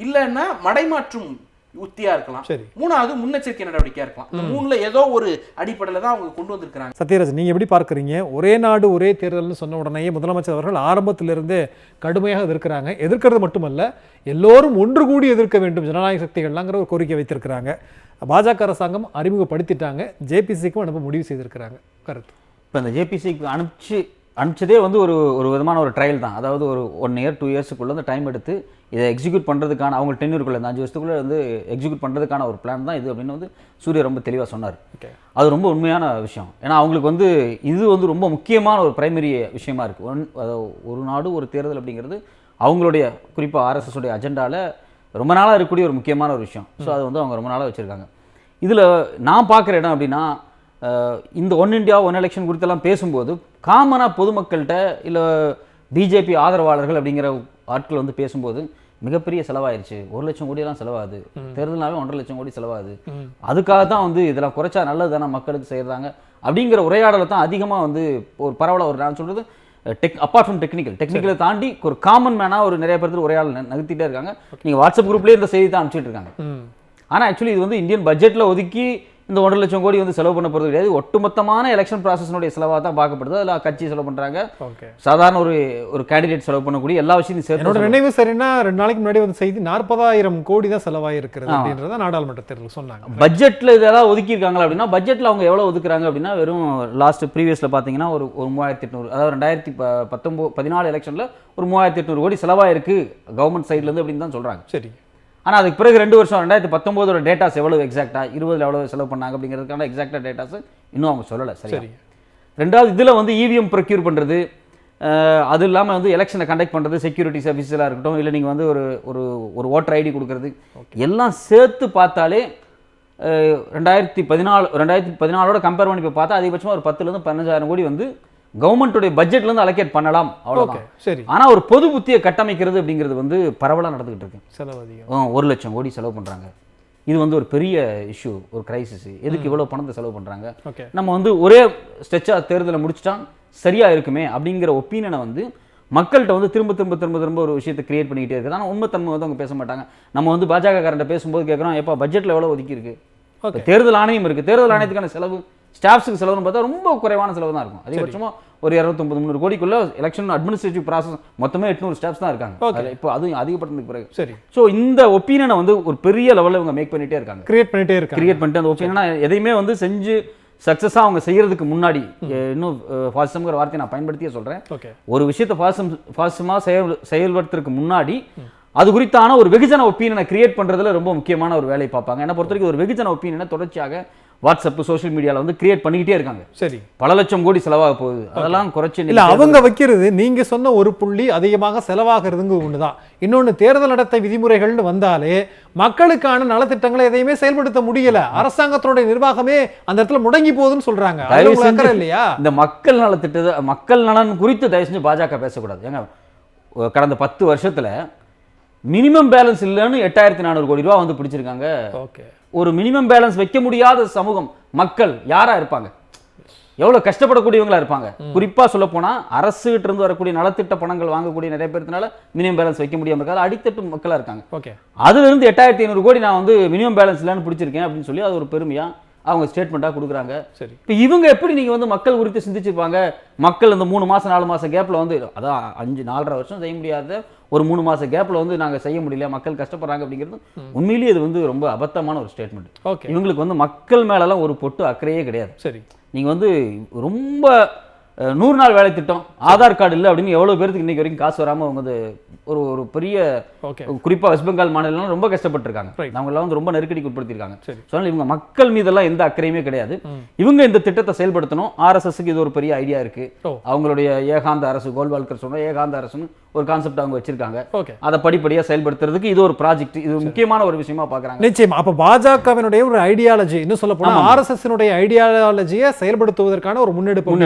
C: இல்லன்னா மடைமாற்றும் உத்தியா இருக்கலாம். மூணாவது முன்னெச்சரிக்கை நடவடிக்கையா இருக்கலாம். இந்த மூணுல ஏதோ ஒரு அடிப்படையில தான் அவங்க கொண்டு வந்திருக்காங்க.
A: சத்யராஜ், நீங்க எப்படி பார்க்கறீங்க? ஒரே நாடு ஒரே தேர்தல்னு சொன்ன உடனே முதலமைச்சர் அவர்கள் ஆரம்பத்திலிருந்தே கடுமையாக எதிர்க்கிறாங்க. எதிர்க்கிறது மட்டுமல்ல, எல்லோரும் ஒன்று கூடி எதிர்க்க வேண்டும் ஜனநாயக சக்திகள்லாங்கிற ஒரு கோரிக்கை வைத்திருக்கிறாங்க. பாஜக அரசாங்கம் அறிமுகப்படுத்திட்டாங்க, ஜேபிசிக்கும் அனுப்ப முடிவு செய்திருக்கிறாங்க. கருத்து?
D: இப்போ இந்த ஜேபிசிக்கு அனுப்பிச்சதே வந்து ஒரு விதமான ஒரு ட்ரையல் தான். அதாவது ஒரு 1 இயர் 2 இயர்ஸுக்குள்ளே அந்த டைம் எடுத்து இதை எக்ஸிக்யூட் பண்ணுறதுக்கான, அவங்க டென்யூருக்குள்ளே இந்த 5 வருஷத்துக்குள்ளே வந்து எக்ஸிக்யூட் பண்ணுறதுக்கான ஒரு பிளான் தான் இது அப்படின்னு வந்து சூர்யா ரொம்ப தெளிவாக சொன்னார். அது ரொம்ப உண்மையான விஷயம். ஏன்னா அவங்களுக்கு வந்து இது வந்து ரொம்ப முக்கியமான ஒரு பிரைமரி விஷயமா இருக்குது. ஒரு நாடு ஒரு தேர்தல் அப்படிங்கிறது அவங்களுடைய குறிப்பாக ஆர்எஸ்எஸ் உடைய அஜெண்டாவில் ரொம்ப நாளாக இருக்கக்கூடிய ஒரு முக்கியமான ஒரு விஷயம். ஸோ அது வந்து அவங்க ரொம்ப நாளாக வச்சுருக்காங்க. இதில் நான் பார்க்குற இடம் அப்படின்னா, இந்த ஒன் இண்டியா ஒன் எலெக்ஷன் குறித்தெல்லாம் பேசும்போது காமனாக பொதுமக்கள்கிட்ட இல்லை பிஜேபி ஆதரவாளர்கள் அப்படிங்கிற ஆட்கள் வந்து பேசும்போது மிகப்பெரிய செலவாயிருச்சு, 1 லட்சம் கோடியெல்லாம் செலவாகுது, தேர்தல்னாவே 1.5 லட்சம் கோடி செலவாகுது, அதுக்காக தான் வந்து இதெல்லாம் குறைச்சா நல்லது தானே மக்களுக்கு செய்கிறாங்க அப்படிங்கிற உரையாடலை தான் அதிகமாக வந்து ஒரு பரவலாக ஒரு நான் சொல்கிறது அப்பார்ட் ஃப்ரம் டெக்னிக்கலை தாண்டி ஒரு காமன் மேனாக ஒரு நிறைய பேர் உரையாடல் நகர்த்திட்டே இருக்காங்க. நீங்கள் வாட்ஸ்அப் குரூப்லேயே இந்த செய்தி தான் அனுப்பிச்சிட்டு இருக்காங்க. ஆனால் ஆக்சுவலி இது வந்து இந்தியன் பட்ஜெட்டில் ஒதுக்கி இந்த 1.5 லட்சம் கோடி வந்து செலவு பண்ண போகிறது கிடையாது. ஒட்டுமொத்தமான எலெக்ஷன் ப்ராசஸ்னுடைய செலவாக தான் பார்க்கப்படுது. அதில் கட்சி செலவு பண்ணுறாங்க, சாதாரண ஒரு கேண்டிடேட் செலவு பண்ணக்கூடிய எல்லா விஷயத்தையும் சேர்த்து.
A: என்னோட நினைவு சரின்னா 2 நாளைக்கு முன்னாடி வந்து செய்தி 40,000 கோடி தான் செலவாயிருக்கிறது அப்படின்றத நாடாளுமன்ற தேர்தல் சொன்னாங்க.
D: பட்ஜெட்டில் இதெல்லாம் ஒதுக்கியிருக்காங்களா அப்படின்னா, பட்ஜெட்டில் அவங்க எவ்வளோ ஒதுக்குறாங்க அப்படின்னா, வெறும் லாஸ்ட் ப்ரீவியஸில் பார்த்தீங்கன்னா ஒரு 3,800, அதாவது 2014 எலெக்ஷனில் ஒரு 3,800 கோடி செலவாயிருக்கு கவர்மெண்ட் சைட்லேருந்து அப்படின்னு தான் சொல்கிறாங்க.
A: சரி.
D: ஆனால் அதுக்கு பிறகு 2 வருஷம் 2019 டேட்டாஸ் எவ்வளோ எக்ஸாக்டாக 20 எவ்வளோ செலவு பண்ணாங்க அப்படிங்கிறதுக்கான எக்ஸாக்டாக டேட்டாஸ் இன்னும் அவங்க சொல்லலை. சரி. ரெண்டாவது, இதில் வந்து இவிஎம் ப்ரொக்யூர் பண்ணுறது, அது இல்லாமல் வந்து எலெக்ஷனை கண்டக்ட் பண்ணுறது, செக்யூரிட்டி சர்வீஸாக இருக்கட்டும், இல்லை நீங்கள் வந்து ஒரு ஓட்டர் ஐடி கொடுக்கறது, எல்லாம் சேர்த்து பார்த்தாலே 2014 கம்பேர் பண்ணி இப்போ பார்த்தா அதிகபட்சமாக ஒரு 10,000 to 15,000 கோடி வந்து கவர்மெண்ட்டுடைய பட்ஜெட்லேருந்து அலோகேட் பண்ணலாம், அவ்வளோதான். சரி. ஆனால் ஒரு பொது புத்தியை கட்டமைக்கிறது அப்படிங்கிறது வந்து பரவலாக நடந்துகிட்டு இருக்கு.
A: செலவு அதிகம்.
D: 1 லட்சம் கோடி செலவு பண்ணுறாங்க. இது வந்து ஒரு பெரிய இஷ்யூ, ஒரு கிரைசிஸ். எதுக்கு இவ்வளோ பணத்தை செலவு பண்ணுறாங்க? நம்ம வந்து ஒரே ஸ்ட்ரெச்சாக தேர்தலை முடிச்சுட்டா சரியாக இருக்குமே அப்படிங்கிற ஒப்பீனியனை வந்து மக்கள்கிட்ட வந்து திரும்ப ஒரு விஷயத்தை கிரியேட் பண்ணிக்கிட்டே இருக்குது. ஆனால் உண்மைத்தன்மை வந்து அவங்க பேச மாட்டாங்க. நம்ம வந்து பாஜக காரண்ட பேசும்போது கேட்குறோம், எப்போ பட்ஜெட்டில் எவ்வளோ ஒதுக்கி இருக்கு? தேர்தல் ஆணையம் இருக்குது, தேர்தல் ஆணையத்துக்கான செலவு ஸ்டாஃப்ஸுக்கு செலவுன்னு பார்த்தா ரொம்ப குறைவான செலவு தான் இருக்கும். அதிகபட்சமாக ஒரு 250-300 கோடிக்குள்ள எலெக்ஷன் அட்மினிஸ்ட்ரேட்டிவ் ப்ராசஸ் மொத்தமே 800 ஸ்டாஃப்ஸ் தான் இருக்காங்க. இப்போ அதுவும் அதிகப்பட்டதுக்கு பிறகு. சரி. ஸோ இந்த ஒப்பீனியனை வந்து ஒரு பெரிய லெவலில் இவங்க மேக் பண்ணிட்டே இருக்காங்க, கிரியேட் பண்ணிட்டு அந்த ஒப்பீனியனா எதையுமே வந்து செஞ்சு சக்ஸஸாக அவங்க செய்யறதுக்கு முன்னாடி, இன்னும் ஃபாசிசம்ங்கிற வார்த்தையை நான் பயன்படுத்தியே சொல்கிறேன், ஒரு விஷயத்தை ஃபாசிசமாக செயல்படுத்துறதுக்கு முன்னாடி அது குறித்தான ஒரு வெகுஜன ஒப்பீனியனை கிரியேட் பண்ணுறதுல ரொம்ப முக்கியமான ஒரு வேலையை பார்ப்பாங்க. என்ன பொறுத்த வரைக்கும் ஒரு வெகுஜன ஒப்பீனியனை தொடர்ச்சியாக வாட்ஸ்அப் சோஷியல் மீடியாவில் வந்து கிரியேட் பண்ணிக்கிட்டே இருக்காங்க. சரி. பல லட்சம் கோடி செலவாக போகுது, அதெல்லாம் குறைச்சி
A: இல்லை அவங்க வைக்கிறது. நீங்கள் சொன்ன ஒரு புள்ளி அதிகமாக செலவாகிறதுங்க ஒன்று தான். இன்னொன்று, தேர்தல் நடத்தை விதிமுறைகள்னு வந்தாலே மக்களுக்கான நலத்திட்டங்களை எதையுமே செயல்படுத்த முடியல, அரசாங்கத்தினுடைய நிர்வாகமே அந்த இடத்துல முடங்கி போகுதுன்னு சொல்றாங்க. இல்லையா?
D: இந்த மக்கள் நலத்திட்ட மக்கள் நலன் குறித்து தயவு செஞ்சு பாஜக பேசக்கூடாது. ஏங்க, கடந்த 10 வருஷத்துல மினிமம் பேலன்ஸ் இல்லைன்னு 8,400 கோடி ரூபா வந்து பிடிச்சிருக்காங்க. ஒரு மினிமம் பேலன்ஸ் வைக்க முடியாத சமூகம் மக்கள் யாரா இருப்பாங்க? எவ்வளவு கஷ்டப்படக்கூடியவங்களா இருப்பாங்க. குறிப்பா சொல்ல போனா அரசு கிட்ட இருந்து வரக்கூடிய நலத்திட்ட பணங்கள் வாங்கக்கூடிய நிறைய பேர்னால மினிமம் பேலன்ஸ் வைக்க முடியாம இருக்காது, அடித்தட்டு மக்களா இருக்காங்க. அதுல இருந்து 8,500 கோடி நான் வந்து மினிமம் பேலன்ஸ் இல்லைன்னு பிடிச்சிருக்கேன் அப்படின்னு சொல்லி அது ஒரு பெருமையா அவங்க ஸ்டேட்மெண்ட்டாக கொடுக்குறாங்க. சரி. இப்போ இவங்க எப்படி நீங்கள் வந்து மக்கள் குறித்து சிந்திச்சிருப்பாங்க? மக்கள் இந்த 3 மாதம் 4 மாதம் கேப்பில் வந்து, அதான் 5-4.5 வருஷம் செய்ய முடியாத ஒரு 3 மாதம் கேப்பில் வந்து நாங்கள் செய்ய முடியல, மக்கள் கஷ்டப்படுறாங்க அப்படிங்கிறது உண்மையிலேயே இது வந்து ரொம்ப அபத்தமான ஒரு ஸ்டேட்மெண்ட். இவங்களுக்கு வந்து மக்கள் மேலெல்லாம் ஒரு பொட்டு அக்கறையே கிடையாது. சரி. நீங்கள் வந்து ரொம்ப 100 நாள் வேலை திட்டம், ஆதார் கார்டு இல்லை அப்படின்னு எவ்வளோ பேருக்கு இன்னைக்கு வரைக்கும் காசு வராமல் அவங்க வந்து ஒரு பெரிய குறிப்பாக வெஸ்ட் பெங்கால் மாநிலம் ரொம்ப கஷ்டப்பட்டிருக்காங்க. அவங்க எல்லாம் வந்து ரொம்ப நெருக்கடிக்கு உட்படுத்திருக்காங்க. சொன்னால் இவங்க மக்கள் மீதெல்லாம் எந்த அக்கறையுமே கிடையாது. இவங்க இந்த திட்டத்தை செயல்படுத்தணும். RSSக்கு இது ஒரு பெரிய ஐடியா இருக்கு. அவங்களுடைய ஏகாந்த அரசு, கோல்வால்கர் சொன்ன ஏகாந்த அரசுன்னு ஒரு கான்செப்ட் அவங்க வச்சிருக்காங்க. அதை படிப்படியாக செயல்படுத்துறதுக்கு இது ஒரு ப்ராஜெக்ட், இது முக்கியமான ஒரு விஷயமா பார்க்குறாங்க.
A: நிச்சயமா. அப்போ பாஜகவினுடைய ஒரு ஐடியாலஜி, இன்னும் சொல்ல போனால் RSSனுடைய ஐடியாலஜியை செயல்படுத்துவதற்கான ஒரு முன்னெடுப்பு.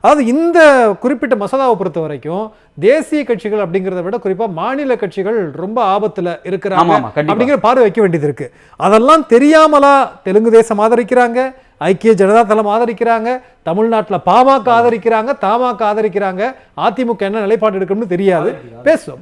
A: அதாவது இந்த குறிப்பிட்ட மசோதாவை பொறுத்த வரைக்கும் தேசிய கட்சிகள் அப்படிங்கிறத விட குறிப்பா மாநில கட்சிகள் ரொம்ப ஆபத்துல இருக்கிறாங்க அப்படிங்கிற பார்வை வைக்க வேண்டியது இருக்கு. அதெல்லாம் தெரியாமலா தெலுங்கு தேசம் ஆதரிக்கிறாங்க, ஐக்கிய ஜனதா தளம் ஆதரிக்கிறாங்க, தமிழ்நாட்டில் பாமக ஆதரிக்கிறாங்க, தமாக ஆதரிக்கிறாங்க, அதிமுக என்ன நிலைப்பாடு எடுக்கணும்னு தெரியாது.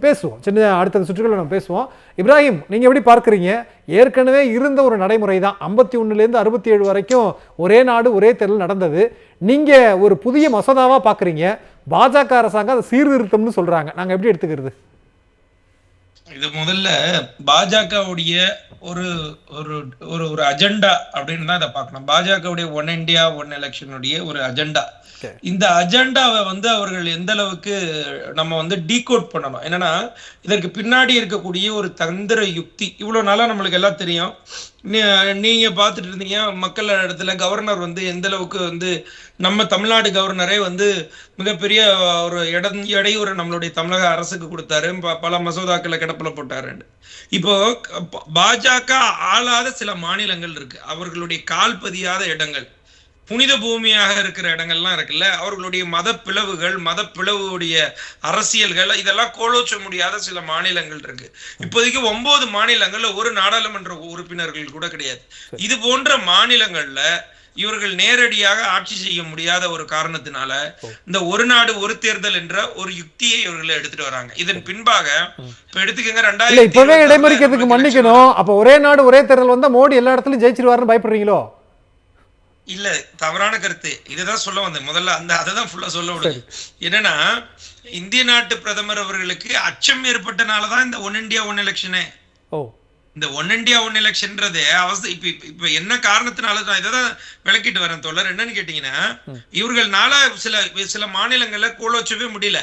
A: பேசுவோம் சின்ன அடுத்த சுற்றுகளை நம்ம பேசுவோம். இப்ராஹிம், நீங்க எப்படி பார்க்குறீங்க? ஏற்கனவே இருந்த ஒரு நடைமுறை தான் 51லேருந்து 67 வரைக்கும் ஒரே நாடு ஒரே தேர்தல் நடந்தது. நீங்க ஒரு புதிய மசோதாவா பார்க்குறீங்க. பாஜக அரசாங்கம் அதை சீர்திருத்தம்னு சொல்றாங்க. நாங்க எப்படி எடுத்துக்கிறது?
E: இது முதல்ல பாஜகவுடைய ஒரு ஒரு ஒரு ஒரு அஜெண்டா அப்படின்னு தான் இதை பார்க்கணும். பாஜகவுடைய ஒன் இந்தியா ஒன் எலெக்ஷனுடைய ஒரு அஜெண்டா. இந்த அஜெண்டாவை வந்து அவர்கள் எந்த அளவுக்கு நம்ம வந்து டீகோட் பண்ணணும். என்னன்னா இதற்கு பின்னாடி இருக்கக்கூடிய ஒரு தந்திர யுக்தி. இவ்வளவு நாளா நம்மளுக்கு எல்லாம் தெரியும். நீங்க பார்த்துட்டு இருந்தீங்க மக்கள் இடத்துல கவர்னர் வந்து எந்த அளவுக்கு வந்து நம்ம தமிழ்நாடு கவர்னரே வந்து மிகப்பெரிய ஒரு இடையூறு நம்மளுடைய தமிழக அரசுக்கு கொடுத்தாரு, பல மசோதாக்களை கிடப்பில போட்டாருன்னு. இப்போ பாஜக ஆளாத சில மாநிலங்கள் இருக்கு, அவர்களுடைய கால் பதியாத இடங்கள், புனித பூமியாக இருக்கிற இடங்கள்லாம் இருக்குல்ல, அவர்களுடைய மத பிளவுடைய அரசியல்கள், இதெல்லாம் கோலோச்ச முடியாத சில மாநிலங்கள் இருக்கு. இப்போதைக்கு 9 மாநிலங்கள்ல ஒரு நாடாளுமன்ற உறுப்பினர்கள் கூட கிடையாது. இது போன்ற மாநிலங்கள்ல இவர்கள் நேரடியாக ஆட்சி செய்ய முடியாத ஒரு காரணத்தினால இந்த ஒரு நாடு ஒரு தேர்தல் என்ற ஒரு யுக்தியை இவர்கள் எடுத்துட்டு வராங்க. இதன் பின்பாக இப்ப எடுத்துக்கங்க 2000
A: இப்பவே இடைமறிக்கிறதுக்கு மன்னிக்கணும். அப்ப ஒரே நாடு ஒரே தேர்தல் வந்தா மோடி எல்லா இடத்துலயும் ஜெயிச்சிருவாருன்னு பயப்படுறீங்களோ?
E: இல்ல, தவறான கருத்து. இதுதான் சொல்ல வந்தேன் முதல்ல. அததான் ஃபுல்லா சொல்ல விடுது. என்னன்னா இந்திய நாட்டு பிரதமர் அவர்களுக்கு அச்சம் ஏற்பட்டனாலதான் இந்த ஒன் இந்தியா ஒன் எலெக்ஷனே. இந்த ஒன் இந்தியா ஒன் எலெக்ஷன்றது இப்ப என்ன காரணத்தினால நான் இதான் விளக்கிட்டு வரேன் தோழர். என்னன்னு கேட்டீங்கன்னா இவர்கள்னால சில மாநிலங்கள்ல கோலோச்சவே முடியல.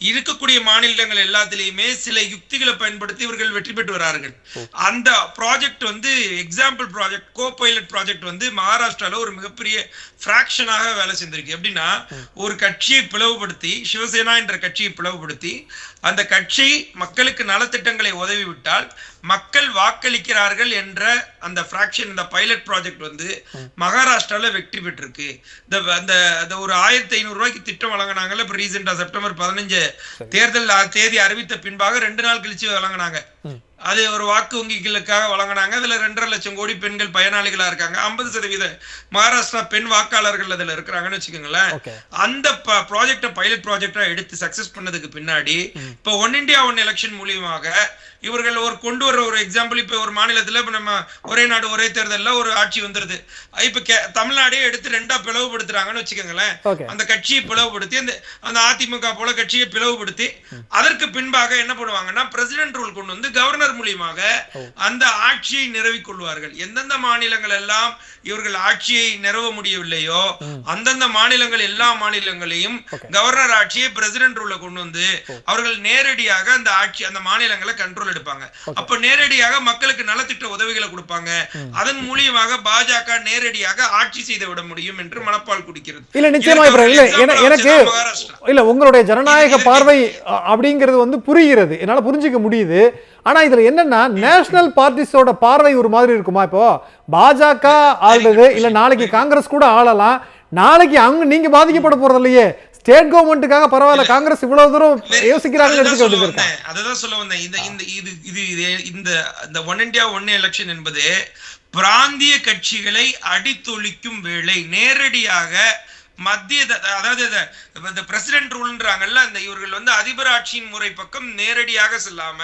E: இருக்கக்கூடிய மாநிலங்கள் எல்லாத்திலயுமே சில யுக்திகளை பயன்படுத்தி இவர்கள் வெற்றி பெற்று வரார்கள். அந்த ப்ராஜெக்ட் வந்து example project, co pilot project வந்து மகாராஷ்டிரால ஒரு மிகப்பெரிய பிராக்ஷனாக வேலை செஞ்சிருக்கு. எப்படின்னா ஒரு கட்சியை பிளவுபடுத்தி, சிவசேனா என்ற கட்சியை பிளவுபடுத்தி, அந்த கட்சி மக்களுக்கு நலத்திட்டங்களை உதவி விட்டால் மக்கள் வாக்களிக்கிறார்கள் என்ற அந்த பிராக்ஷன், இந்த பைலட் ப்ராஜெக்ட் வந்து மகாராஷ்டிரால வெற்றி பெற்றிருக்கு. அந்த ஒரு 1500 ரூபாய்க்கு திட்டம் வழங்கினாங்கல்ல, இப்ப ரீசெண்டா செப்டம்பர் 15 தேர்தல் தேதி அறிவித்த பின்பாக 2 நாள் கழிச்சு வழங்கினாங்க. அது ஒரு வாக்கு வங்கிகளுக்காக வழங்கினாங்க. அதுல 2.5 லட்சம் கோடி பெண்கள் பயனாளிகளா இருக்காங்க. 50% மகாராஷ்டிரா பெண் வாக்காளர்கள் அதுல இருக்கிறாங்கன்னு வச்சுக்கோங்களேன். அந்த ப்ராஜெக்ட பைலட் ப்ராஜெக்டா எடுத்து சக்சஸ் பண்ணதுக்கு பின்னாடி இப்ப ஒன் இந்தியா ஒன் எலெக்ஷன் மூலியமாக இவர்கள் கொண்டு வர்ற ஒரு எக்ஸாம்பிள், இப்ப ஒரு மாநிலத்துல இப்ப நம்ம ஒரே நாடு ஒரே தேர்தல்ல ஒரு ஆட்சி வந்துருது. இப்ப தமிழ்நாடே எடுத்து 2ஆ பிளவுபடுத்துறாங்கன்னு வச்சுக்கோங்களேன். அந்த கட்சியை பிளவுபடுத்தி அந்த அதிமுக போல கட்சியை பிளவுபடுத்தி அதற்கு பின்பாக என்ன பண்ணுவாங்கன்னா பிரசிடென்ட் ரூல் கொண்டு வந்து கவர்னர் மூலியமாக அந்த ஆட்சியை நிறுவிக் கொள்வார்கள். எந்தெந்த மாநிலங்கள் எல்லாம் இவர்கள் ஆட்சியை நிறுவ முடியவில்லையோ அந்தந்த மாநிலங்கள் எல்லா மாநிலங்களையும் கவர்னர் ஆட்சியை பிரசிடென்ட் ரூல கொண்டு வந்து அவர்கள் நேரடியாக அந்த ஆட்சி அந்த மாநிலங்களை கண்ட்ரோல் எடுப்பாங்க. அப்ப நேரடியாக மக்களுக்கு நலத்திட்ட உதவிகளை கொடுப்பாங்க. அதன் மூலியமாக பாஜக நேரடியாக ஆட்சி செய்து விட முடியும் என்று மனப்பால் குடிக்கிறது.
A: இல்ல நிச்சயமா எனக்கு இல்ல உங்களுடைய ஜனநாயக பார்வை அப்படிங்கிறது வந்து புரிகிறது, என்னால புரிஞ்சுக்க முடியுது. ஆனா இதுல என்னன்னா நேஷனல் பார்ட்டிஸோட பார்வை ஒரு மாதிரி இருக்குமா? இப்போ பாஜக ஆள்றது இல்ல நாளைக்கு காங்கிரஸ் கூட ஆளலாம். நாளைக்கு அங்க நீங்க பாதிக்கப்பட போறது இல்லையே, ஸ்டேட் கவர்மெண்ட்டுக்காக பரவாயில்ல, காங்கிரஸ் இவ்வளவு தூரம் யோசிக்கிறாங்க.
E: அததான் சொல்ல வந்தேன். இந்த ஒன் இந்தியா ஒன் எலெக்ஷன் என்பது பிராந்திய கட்சிகளை அடித்தொழிக்கும் வேலை. நேரடியாக மத்திய, அதாவது பிரசிடென்ட் ரூல்ன்றாங்கல்ல, அந்த இவர்கள் வந்து அதிபர் ஆட்சியின் முறை பக்கம் நேரடியாக செல்லாம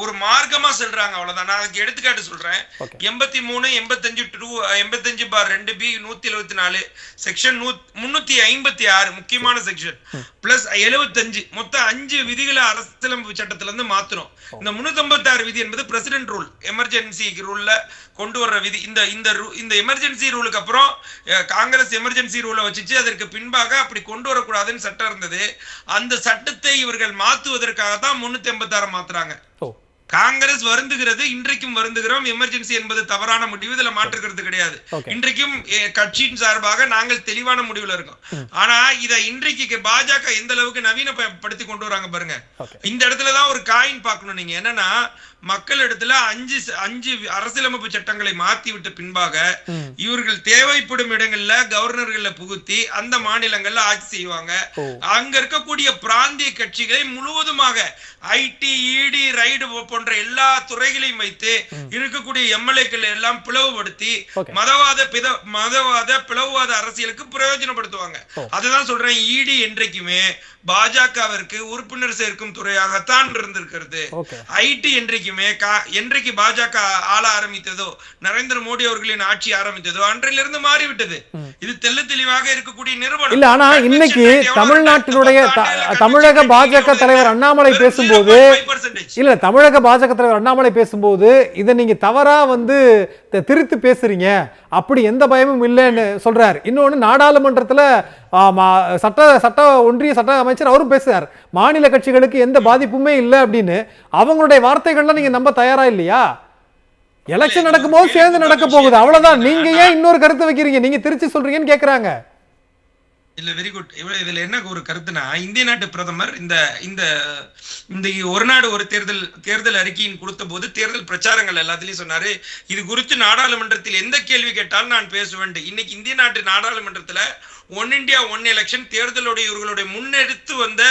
E: ஒரு மார்க்கமா செல்றாங்க. அவ்வளவுதான். நான் அதுக்கு எடுத்துக்காட்டு சொல்றேன். 83, 85/2B 174 செக்ஷன் 356 முக்கியமான செக்ஷன் பிளஸ் 75 மொத்தம் 5 விதிகளை அரசியலமைப்பு சட்டத்துல இருந்து மாத்துறோம். இந்த 356 விதி என்பது பிரசிடென்ட் ரூல், எமர்ஜென்சி ரூல்ல கொண்டு வர்ற விதி. இந்த எமர்ஜென்சி ரூலுக்கு அப்புறம் காங்கிரஸ் எமர்ஜென்சி ரூலை வச்சுச்சு அதற்கு பின்பாக அப்படி கொண்டு வரக்கூடாதுன்னு சட்டம் இருந்தது. அந்த சட்டத்தை இவர்கள் மாத்துவதற்காக தான் 386 மாத்துறாங்க. காங்கிரஸ் வருந்துகிறது, இன்றைக்கும் வருந்துகிறோம். எமர்ஜென்சி என்பது தவறான முடிவு, இதுல மாற்றுக்கிறது கிடையாது. இன்றைக்கும் கட்சியின் சார்பாக நாங்கள் தெளிவான முடிவுல இருக்கோம். ஆனா இதை இன்றைக்கு பாஜக எந்த அளவுக்கு நவீனப்படுத்தி கொண்டு வராங்க பாருங்க. இந்த இடத்துலதான் ஒரு காயின் பார்க்கணும் நீங்க. என்னன்னா மக்கள் இடத்துல 5 அரசியலமைப்பு சட்டங்களை மாத்தி விட்ட பின்பாக இவர்கள் தேவைப்படும் இடங்கள்ல கவர்னர்கள்ல புகுத்தி அந்த மாநிலங்கள்ல ஆட்சி செய்வாங்க. அங்க இருக்கக்கூடிய பிராந்திய கட்சிகளை முழுவதுமாக ஐடி, இடி, ரைடு போன்ற எல்லா துறைகளையும் வைத்து இருக்கக்கூடிய எம்எல்ஏக்கள் எல்லாம் பிளவுபடுத்தி மதவாத பிளவுவாத அரசியலுக்கு பிரயோஜனப்படுத்துவாங்க. அதுதான் சொல்றேன், இடி என்றைக்குமே பாஜகவிற்கு உறுப்பினர் சேர்க்கும் துறையாகத்தான் இருந்திருக்கிறது. ஐடி என்றைக்கு பாஜக ஆள ஆரம்பித்ததோ, நரேந்திர மோடி அவர்களின் ஆட்சி ஆரம்பித்ததோ அன்றிலிருந்து மாறிவிட்டது. இது தெல்ல தெளிவாக இருக்கக்கூடிய நிறுவனம்
A: இல்ல. ஆனா இன்னைக்கு தமிழ்நாட்டினுடைய தமிழக பாஜக தலைவர் அண்ணாமலை பேசும்போது தமிழக பாஜக தலைவர் அண்ணாமலை பேசும்போது இதை நீங்க தவறா திருத்தி பேசுறீங்க, அப்படி எந்த பயமும் இல்லைன்னு சொல்றாரு. இன்னொன்னு நாடாளுமன்றத்துல சட்ட ஒன்றிய சட்ட அமைச்சர் அவரும் பேசுறார், மாநில கட்சிகளுக்கு எந்த பாதிப்புமே இல்லை அப்படின்னு. அவங்களுடைய வார்த்தைகள்லாம் நீங்க நம்ப தயாரா இல்லையா? எலெக்ஷன் நடக்கும்போது சேர்ந்து நடக்க போகுது, அவ்வளவுதான். நீங்க ஏன் இன்னொரு கருத்து வைக்கிறீங்க? நீங்க திருச்சி சொல்றீங்கன்னு கேக்குறாங்க.
E: இல்ல, வெரி குட். இதுல என்ன ஒரு கருத்துனா, இந்திய நாட்டு பிரதமர் இந்த இந்த இந்த ஒரு நாடு ஒரு தேர்தல் அறிக்கையின் கொடுத்த போது தேர்தல் பிரச்சாரங்கள் எல்லாத்திலையும் சொன்னாரு, இது குறித்து நாடாளுமன்றத்தில் எந்த கேள்வி கேட்டாலும் நான் பேசுவேன். இன்னைக்கு இந்திய நாட்டு நாடாளுமன்றத்துல ஒன் இந்தியா ஒன் எலெக்ஷன் தேர்தலுடைய இவர்களுடைய முன்னெடுத்து வந்த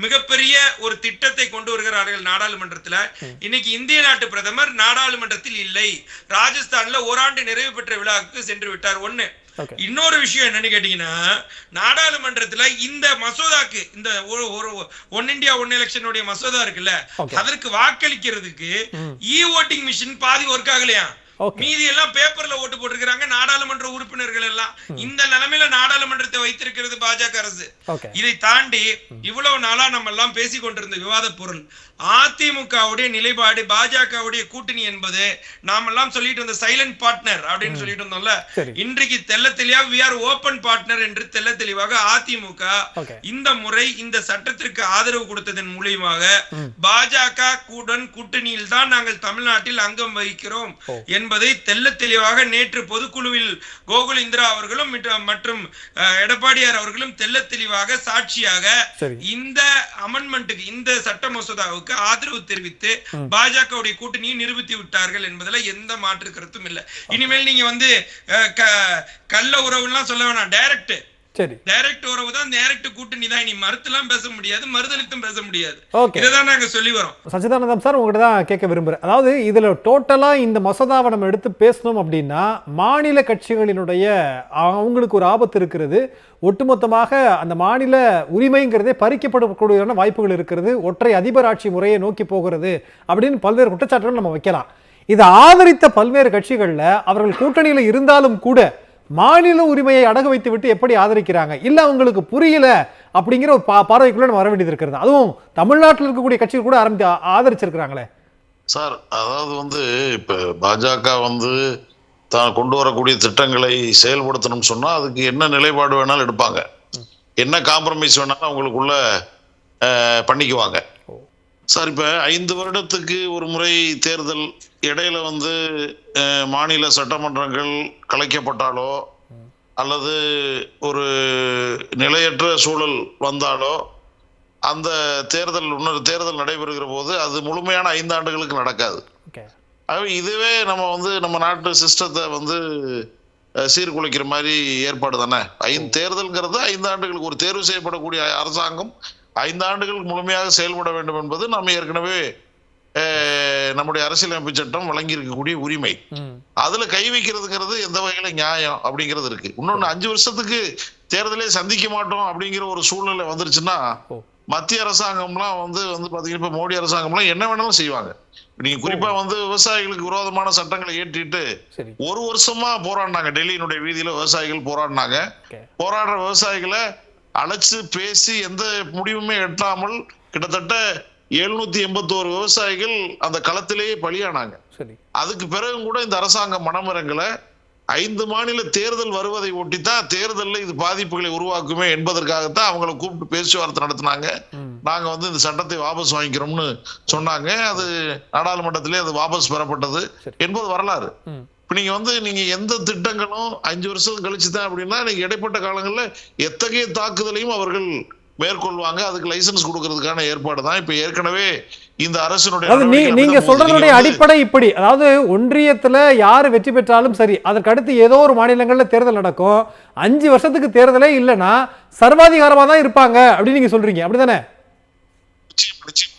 E: மிகப்பெரிய ஒரு திட்டத்தை கொண்டு வருகிறார்கள் நாடாளுமன்றத்துல. இன்னைக்கு இந்திய நாட்டு பிரதமர் நாடாளுமன்றத்தில் இல்லை, ராஜஸ்தான்ல ஓராண்டு நிறைவு பெற்ற விழாவுக்கு சென்று விட்டார். ஒண்ணு. இன்னொரு விஷயம் என்னன்னு கேட்டீங்கன்னா, நாடாளுமன்றத்துல இந்த மசோதாக்கு, இந்த ஒன் இந்தியா ஒன் எலெக்ஷனுடைய மசோதா இருக்குல்ல, அதற்கு வாக்களிக்கிறதுக்கு இ ஓட்டிங் மிஷின் பாதி ஒர்க் ஆகலையா, மீதி எல்லாம் பேப்பர்ல ஓட்டு போட்டிருக்காங்க நாடாளுமன்ற உறுப்பினர்கள் எல்லாம். இந்த நிலைமையில நாடாளுமன்றத்தை வைத்திருக்கிறது பாஜக அரசு. இதை தாண்டி இவ்வளவு நாளா நம்ம எல்லாம் பேசிக் கொண்டிருந்த விவாத பொருள் அதிமுகவுடைய நிலைப்பாடு, பாஜகவுடைய கூட்டணி என்பது நாம எல்லாம் சொல்லிட்டு இருந்த சைலண்ட் பார்ட்னர் அப்படின்னு சொல்லிட்டு இருந்தோம்ல, இன்றைக்கு தெல்ல தெளிவா we are open partner என்று தெல்ல தெளிவாக அதிமுக இந்த முறை இந்த சட்டத்திற்கு ஆதரவு கொடுத்ததன் மூலமாக பாஜக கூட்டணியில் தான் நாங்கள் தமிழ்நாட்டில் அங்கம் வகிக்கிறோம் என்பதை தெல்ல தெளிவாக நேற்று பொதுக்குழுவில் கோகுல் இந்திரா அவர்களும் மற்றும் எடப்பாடியார் அவர்களும் தெல்ல தெளிவாக சாட்சியாக இந்த அமெண்ட்மெண்ட்டுக்கு, இந்த சட்ட மசோதாவுக்கு ஆதரவு தெரிவித்து பாஜகவுடைய கூட்டணியை நிரூபித்து விட்டார்கள் என்பதில் எந்த மாற்று கருத்தும் இல்லை. இனிமேல் நீங்க கள்ள உறவு எல்லாம் சொல்ல வேணாம், டைரக்ட் உறவு தான், டைரக்ட் கூட்டணி தான். நீ மறுத்துலாம் பேச முடியாது, மறுதளித்தும் பேச முடியாது. இதுதான் நாங்க சொல்லி வரோம்.
A: சச்சிதானந்தம் சார், உங்ககிட்ட தான் கேட்க விரும்புறேன். அதாவது இதுல டோட்டலா இந்த மசோதாவை நம்ம எடுத்து பேசணும் அப்படின்னா, மாநில கட்சிகளினுடைய அவங்களுக்கு ஒரு ஆபத்து இருக்கிறது. ஒட்டுமொத்தமாக அந்த மாநில உரிமைங்கிறதே பறிக்கப்படக்கூடிய வாய்ப்புகள் இருக்கிறது. ஒற்றை அதிபர் ஆட்சி முறையை நோக்கி போகிறது அப்படின்னு பல்வேறு குற்றச்சாட்டுகள் நம்ம வைக்கலாம். இதை ஆதரித்த பல்வேறு கட்சிகள்ல அவர்கள் கூட்டணியில இருந்தாலும் கூட மாநில உரிமையை அடகு வைத்து விட்டு எப்படி ஆதரிக்கிறாங்க, இல்ல அவங்களுக்கு புரியல அப்படிங்கிற ஒரு பார்வைக்குள்ள நம்ம வர வேண்டியது இருக்கிறது. அதுவும் தமிழ்நாட்டில் இருக்கக்கூடிய கட்சிகள் கூட ஆதரிச்சிருக்கிறாங்களே
B: சார். அதாவது இப்ப பாஜக தான் கொண்டு வரக்கூடிய திட்டங்களை செயல்படுத்தணும்னு சொன்னா அதுக்கு என்ன நிலைப்பாடு வேணாலும் எடுப்பாங்க, என்ன காம்ப்ரமைஸ் வேணாலும் அவங்களுக்குள்ள பண்ணிக்குவாங்க சார். இப்ப 5 வருடத்துக்கு ஒரு முறை தேர்தல், இடையில மாநில சட்டமன்றங்கள் கலைக்கப்பட்டாலோ அல்லது ஒரு நிலையற்ற சூழல் வந்தாலோ அந்த இன்னொரு தேர்தல் நடைபெறுகிற போது அது முழுமையான 5 ஆண்டுகளுக்கு நடக்காது. இதுவே நம்ம நாட்டு சிஸ்டத்தை சீர்குலைக்கிற மாதிரி ஏற்பாடு தானே. தேர்தல்ங்கிறது 5 ஆண்டுகளுக்கு ஒரு தேர்வு செய்யப்படக்கூடிய அரசாங்கம் 5 ஆண்டுகளுக்கு முழுமையாக செயல்பட வேண்டும் என்பது நம்ம ஏற்கனவே நம்முடைய அரசியலமைப்பு சட்டம் வழங்கி இருக்கக்கூடிய உரிமை. அதுல கை வைக்கிறதுங்கிறது எந்த வகையில நியாயம் அப்படிங்கிறது இருக்கு. இன்னொன்னு 5 வருஷத்துக்கு தேர்தலே சந்திக்க மாட்டோம் அப்படிங்கிற ஒரு சூழ்நிலை வந்துருச்சுன்னா மத்திய அரசாங்கம்லாம் பாத்தீங்கன்னா இப்ப மோடி அரசாங்கம்லாம் என்ன வேணாலும் செய்வாங்க. நீங்க குறிப்பா விவசாயிகளுக்கு விரோதமான சட்டங்களை ஏற்றிட்டு 1 வருஷமா போராடினாங்க. டெல்லியினுடைய வீதியில விவசாயிகள் போராடினாங்க. போராடுற விவசாயிகளை அழைச்சு பேசி எந்த முடிவுமே எட்டாமல் கிட்டத்தட்ட 781 விவசாயிகள் அந்த களத்திலேயே பலியானாங்க. அதுக்கு பிறகு கூட இந்த அரசாங்கம் மனமிறங்கல. 5 மாநில தேர்தல் வருவதை ஒட்டித்தான் தேர்தலில் இது பாதிப்புகளை உருவாக்குமே என்பதற்காகத்தான் அவங்களை கூப்பிட்டு பேச்சுவார்த்தை நடத்தினாங்க. நாங்க வந்து இந்த சட்டத்தை வாபஸ் வாங்கிக்கிறோம்னு சொன்னாங்க. அது நாடாளுமன்றத்திலே அது வாபஸ் பெறப்பட்டது என்பது வரலாறு. இப்ப நீங்க வந்து நீங்க எந்த திட்டங்களும் 5 வருஷம் கழிச்சுதான் அப்படின்னா நீங்க இடைப்பட்ட காலங்கள்ல எத்தகைய தாக்குதலையும் அவர்கள் மேற்கொள்வாங்க. அதுக்கு லைசன்ஸ் கொடுக்கறதுக்கான ஏற்பாடு தான் இப்ப ஏற்கனவே இந்த அரசினுடைய
A: நீங்க சொல்றதுடைய அடிப்படை இப்படி, அதாவது ஒன்றியத்துல யாரு வெற்றி பெற்றாலும் சரி, அதற்கு அடுத்து ஏதோ ஒரு மாநிலங்கள்ல தேர்தல் நடக்கும். 5 வருஷத்துக்கு தேர்தலே இல்லைன்னா சர்வாதிகாரமா தான் இருப்பாங்க அப்படின்னு நீங்க சொல்றீங்க, அப்படிதானே?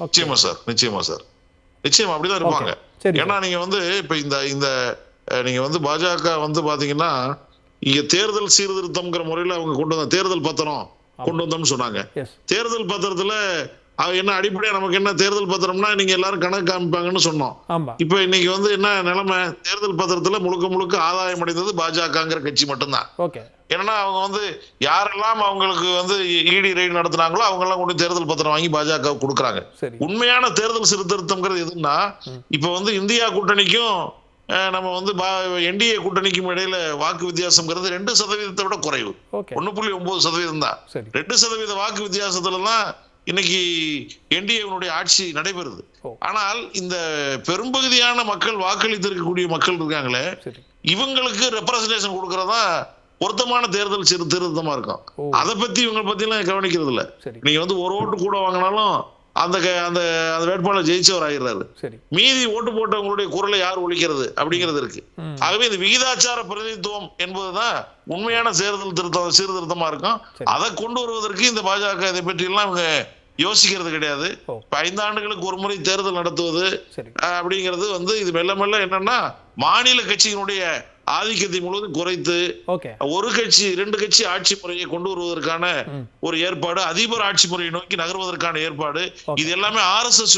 B: நிச்சயமா சார், நிச்சயமா சார், நிச்சயமா அப்படிதான் இருப்பாங்க. ஏன்னா நீங்க வந்து இப்ப இந்த நீங்க வந்து பாஜக வந்து பாத்தீங்கன்னா இங்க தேர்தல் சீர்திருத்தம்ங்கிற முறையில அவங்க கொண்டு வந்த தேர்தல் பத்திரம் கொண்டு வந்தோம்னு சொன்னாங்க. தேர்தல் பத்திரத்துல என்ன அடிப்படையா நமக்கு என்ன தேர்தல் பத்திரம்னா நீங்க எல்லாரும் கணக்கு காமிப்பாங்கன்னு சொன்னோம். இப்ப இன்னைக்கு வந்து என்ன நிலைமை, தேர்தல் பத்திரத்துல முழுக்க முழுக்க ஆதாயம் அடைந்தது பாஜகங்கிற கட்சி மட்டும்தான். ஏன்னா அவங்க வந்து யாரெல்லாம் அவங்களுக்கு வந்து இடி ரெய்டு நடத்தினாங்களோ அவங்க எல்லாம் கொண்டு தேர்தல் பத்திரம் வாங்கி பாஜக கொடுக்குறாங்க. உண்மையான தேர்தல் சீர்திருத்தம்ங்கிறது எதுன்னா இப்ப வந்து இந்தியா கூட்டணிக்கும் நம்ம வந்து என்டிஏ கூட்டணிக்கும் இடையில வாக்கு வித்தியாசம்ங்கிறது 2% விட குறைவு, 1.9% தான். 2% வாக்கு வித்தியாசத்துலதான் இன்னைக்கு என்டிஏனுடைய ஆட்சி நடைபெறுது. ஆனால் இந்த பெரும்பகுதியான மக்கள் வாக்களித்திருக்கக்கூடிய மக்கள் இருக்காங்களே, இவங்களுக்கு ரெப்ரசன்டேஷன் கொடுக்கறதா பொருத்தமான தேர்தல் சீர்திருத்தமா இருக்கும். அதை பத்தி இவங்க பத்தி எல்லாம் கவனிக்கிறது இல்ல. நீங்க வந்து ஒரு ஓட்டு கூட வாங்கினாலும் அந்த வேட்பாளர் ஜெயிச்சவர் ஆகிறாரு, மீதி ஓட்டு போட்டவங்களுடைய குரலை யார் ஒழிக்கிறது அப்படிங்கிறது இருக்கு. ஆகவே இந்த விகிதாச்சார பிரதிநிதித்துவம் என்பதுதான் உண்மையான சீர்திருத்தமா இருக்கும். அதை கொண்டு வருவதற்கு இந்த பாஜக இதை பற்றி எல்லாம் இவங்க யோசிக்கிறது கிடையாது. 5 ஆண்டுகளுக்கு ஒரு முறை தேர்தல் நடத்துவது அப்படிங்கிறது வந்து இது மெல்ல மெல்ல என்னன்னா மாநில கட்சியினுடைய ஆதிக்கத்தை முழுவதும் குறைத்து ஒரு கட்சி 2 கட்சி ஆட்சி முறையை கொண்டு வருவதற்கான ஒரு ஏற்பாடு, அதிபர் ஆட்சி முறையை நோக்கி நகர்வதற்கான ஏற்பாடு, இது எல்லாமே RSS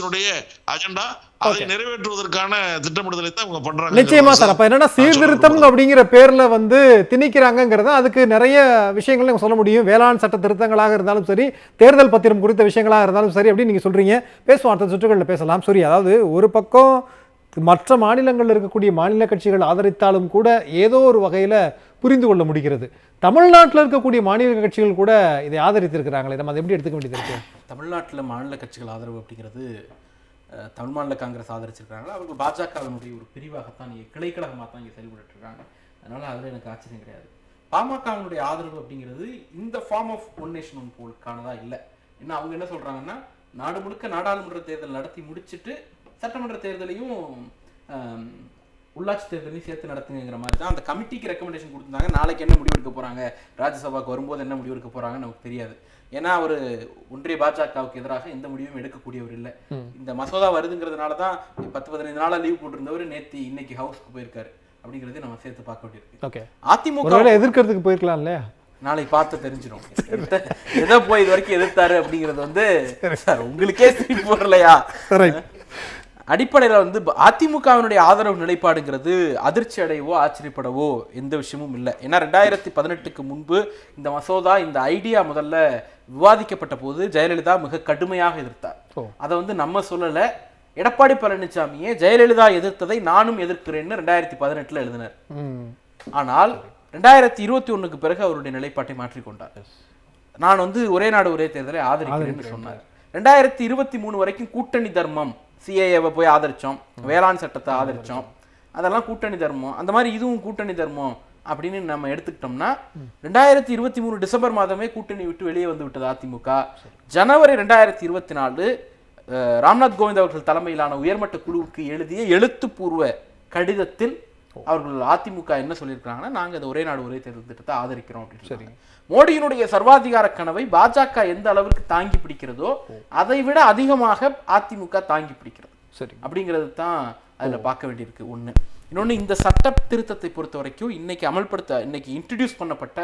B: அஜெண்டா. அதை நிறைவேற்றுவதற்கான திட்டமிடுதலை தான் அவங்க பண்றாங்க.
A: நிச்சயமா சார். அப்ப என்னன்னா சீர்திருத்தம் அப்படிங்கிற பேர்ல வந்து திணிக்கிறாங்கிறத, அதுக்கு நிறைய விஷயங்கள் சொல்ல முடியும். வேளாண் சட்ட திருத்தங்களாக இருந்தாலும் சரி, தேர்தல் பத்திரம் குறித்த விஷயங்களாக இருந்தாலும் சரி அப்படின்னு நீங்க சொல்றீங்க. பேசுவோம், அடுத்த சுற்றுகளில் பேசலாம். சரி, அதாவது ஒரு பக்கம் மற்ற மாநிலங்களில் இருக்கக்கூடிய மாநில கட்சிகள் ஆதரித்தாலும் கூட ஏதோ ஒரு வகையில் புரிந்து கொள்ள முடிகிறது. தமிழ்நாட்டில் இருக்கக்கூடிய மாநில கட்சிகள் கூட இதை ஆதரித்திருக்கிறாங்களே, நம்ம அதை எப்படி எடுத்துக்க வேண்டியது இருக்கு?
C: தமிழ்நாட்டில் மாநில கட்சிகள் ஆதரவு அப்படிங்கிறது தமிழ் மாநில காங்கிரஸ் ஆதரிச்சிருக்காங்க. அவர்கள் பாஜகவினுடைய ஒரு பிரிவாகத்தான், கிளைக்கழகமாக தான் இங்கே செயல்பட்டு இருக்காங்க. அதனால அதில் எனக்கு ஆச்சரியம் கிடையாது. பாமகவினுடைய ஆதரவு அப்படிங்கிறது இந்த form of one nation one போலுக்கானதா இல்லை. ஏன்னா அவங்க என்ன சொல்றாங்கன்னா, நாடு முழுக்க நாடாளுமன்ற தேர்தல் நடத்தி முடிச்சுட்டு சட்டமன்ற தேர்தலையும் உள்ளாட்சி தேர்தலையும் சேர்த்து நடத்துங்கிற மாதிரி தான் அந்த கமிட்டிக்கு ரெக்கமெண்டேஷன் கொடுத்துருந்தாங்க. நாளைக்கு என்ன முடிவெடுக்க போறாங்க, ராஜ்யசபாவுக்கு வரும்போது என்ன முடிவெடுக்க போறாங்கன்னு நமக்கு தெரியாது. ஏன்னா அவர் ஒன்றிய பாஜகவுக்கு எதிராக எந்த முடிவும் எடுக்கக்கூடியவர் இல்லை. இந்த மசோதா வருதுங்கிறதுனால தான் 10-15 நாளா லீவ் போட்டிருந்தவர் நேற்று இன்னைக்கு ஹவுஸ்க்கு போயிருக்காரு அப்படிங்கிறதே நம்ம சேர்த்து பார்க்க வேண்டியிருக்கு. அதிமுக
A: எதிர்க்கிறதுக்கு போயிருக்கலாம் இல்லையா,
C: நாளைக்கு பார்த்து தெரிஞ்சிடும் எதை போய் இது வரைக்கும் எதிர்த்தாரு அப்படிங்கிறது வந்து உங்களுக்கே திருப்பி போடலையா. அடிப்படையில் வந்து அதிமுகவினுடைய ஆதரவு நிலைப்பாடுங்கிறது அதிர்ச்சி அடையவோ ஆச்சரியப்படவோ எந்த விஷயமும் இல்லை. ஏன்னா 2018க்கு முன்பு இந்த மசோதா, இந்த ஐடியா முதல்ல விவாதிக்கப்பட்ட போது ஜெயலலிதா மிக கடுமையாக எதிர்த்தார். அதை வந்து நம்ம சொல்லலை, எடப்பாடி பழனிசாமியே ஜெயலலிதா எதிர்த்ததை நானும் எதிர்க்கிறேன்னு 2018 எழுதினார். ஆனால் 2021க்கு பிறகு அவருடைய நிலைப்பாட்டை மாற்றிக்கொண்டார். நான் வந்து ஒரே நாடு ஒரே தேர்தலை ஆதரிக்கிறேன்னு சொன்னார். 2023 வரைக்கும் கூட்டணி தர்மம், சிஏஏவை போய் ஆதரிச்சோம், வேளாண் சட்டத்தை ஆதரிச்சோம், அதெல்லாம் கூட்டணி தர்மம். அந்த மாதிரி இதுவும் கூட்டணி தர்மம் அப்படின்னு நம்ம எடுத்துக்கிட்டோம்னா 2023 டிசம்பர் மாதமே கூட்டணி விட்டு வெளியே வந்து விட்டது அதிமுக. ஜனவரி 2024 ராம்நாத் கோவிந்த் அவர்கள் தலைமையிலான உயர்மட்ட குழுவுக்கு எழுதிய எழுத்துப்பூர்வ கடிதத்தில் அவர்கள் அதிமுக என்ன சொல்லியிருக்கிறாங்கன்னா, நாங்கள் இந்த ஒரே நாடு ஒரே தேர்தல் திட்டத்தை ஆதரிக்கிறோம் அப்படின்னு. சரி, மோடியினுடைய சர்வாதிகார கனவை பாஜக எந்த அளவுக்கு தாங்கி பிடிக்கிறதோ அதை விட அதிகமாக அதிமுக தாங்கி பிடிக்கிறது. சரி, அப்படிங்கிறது தான் அதுல பார்க்க வேண்டியிருக்கு. ஒண்ணு. இன்னொன்று, இந்த சட்ட திருத்தத்தை பொறுத்த வரைக்கும் இன்னைக்கு இன்ட்ரடியூஸ் பண்ணப்பட்ட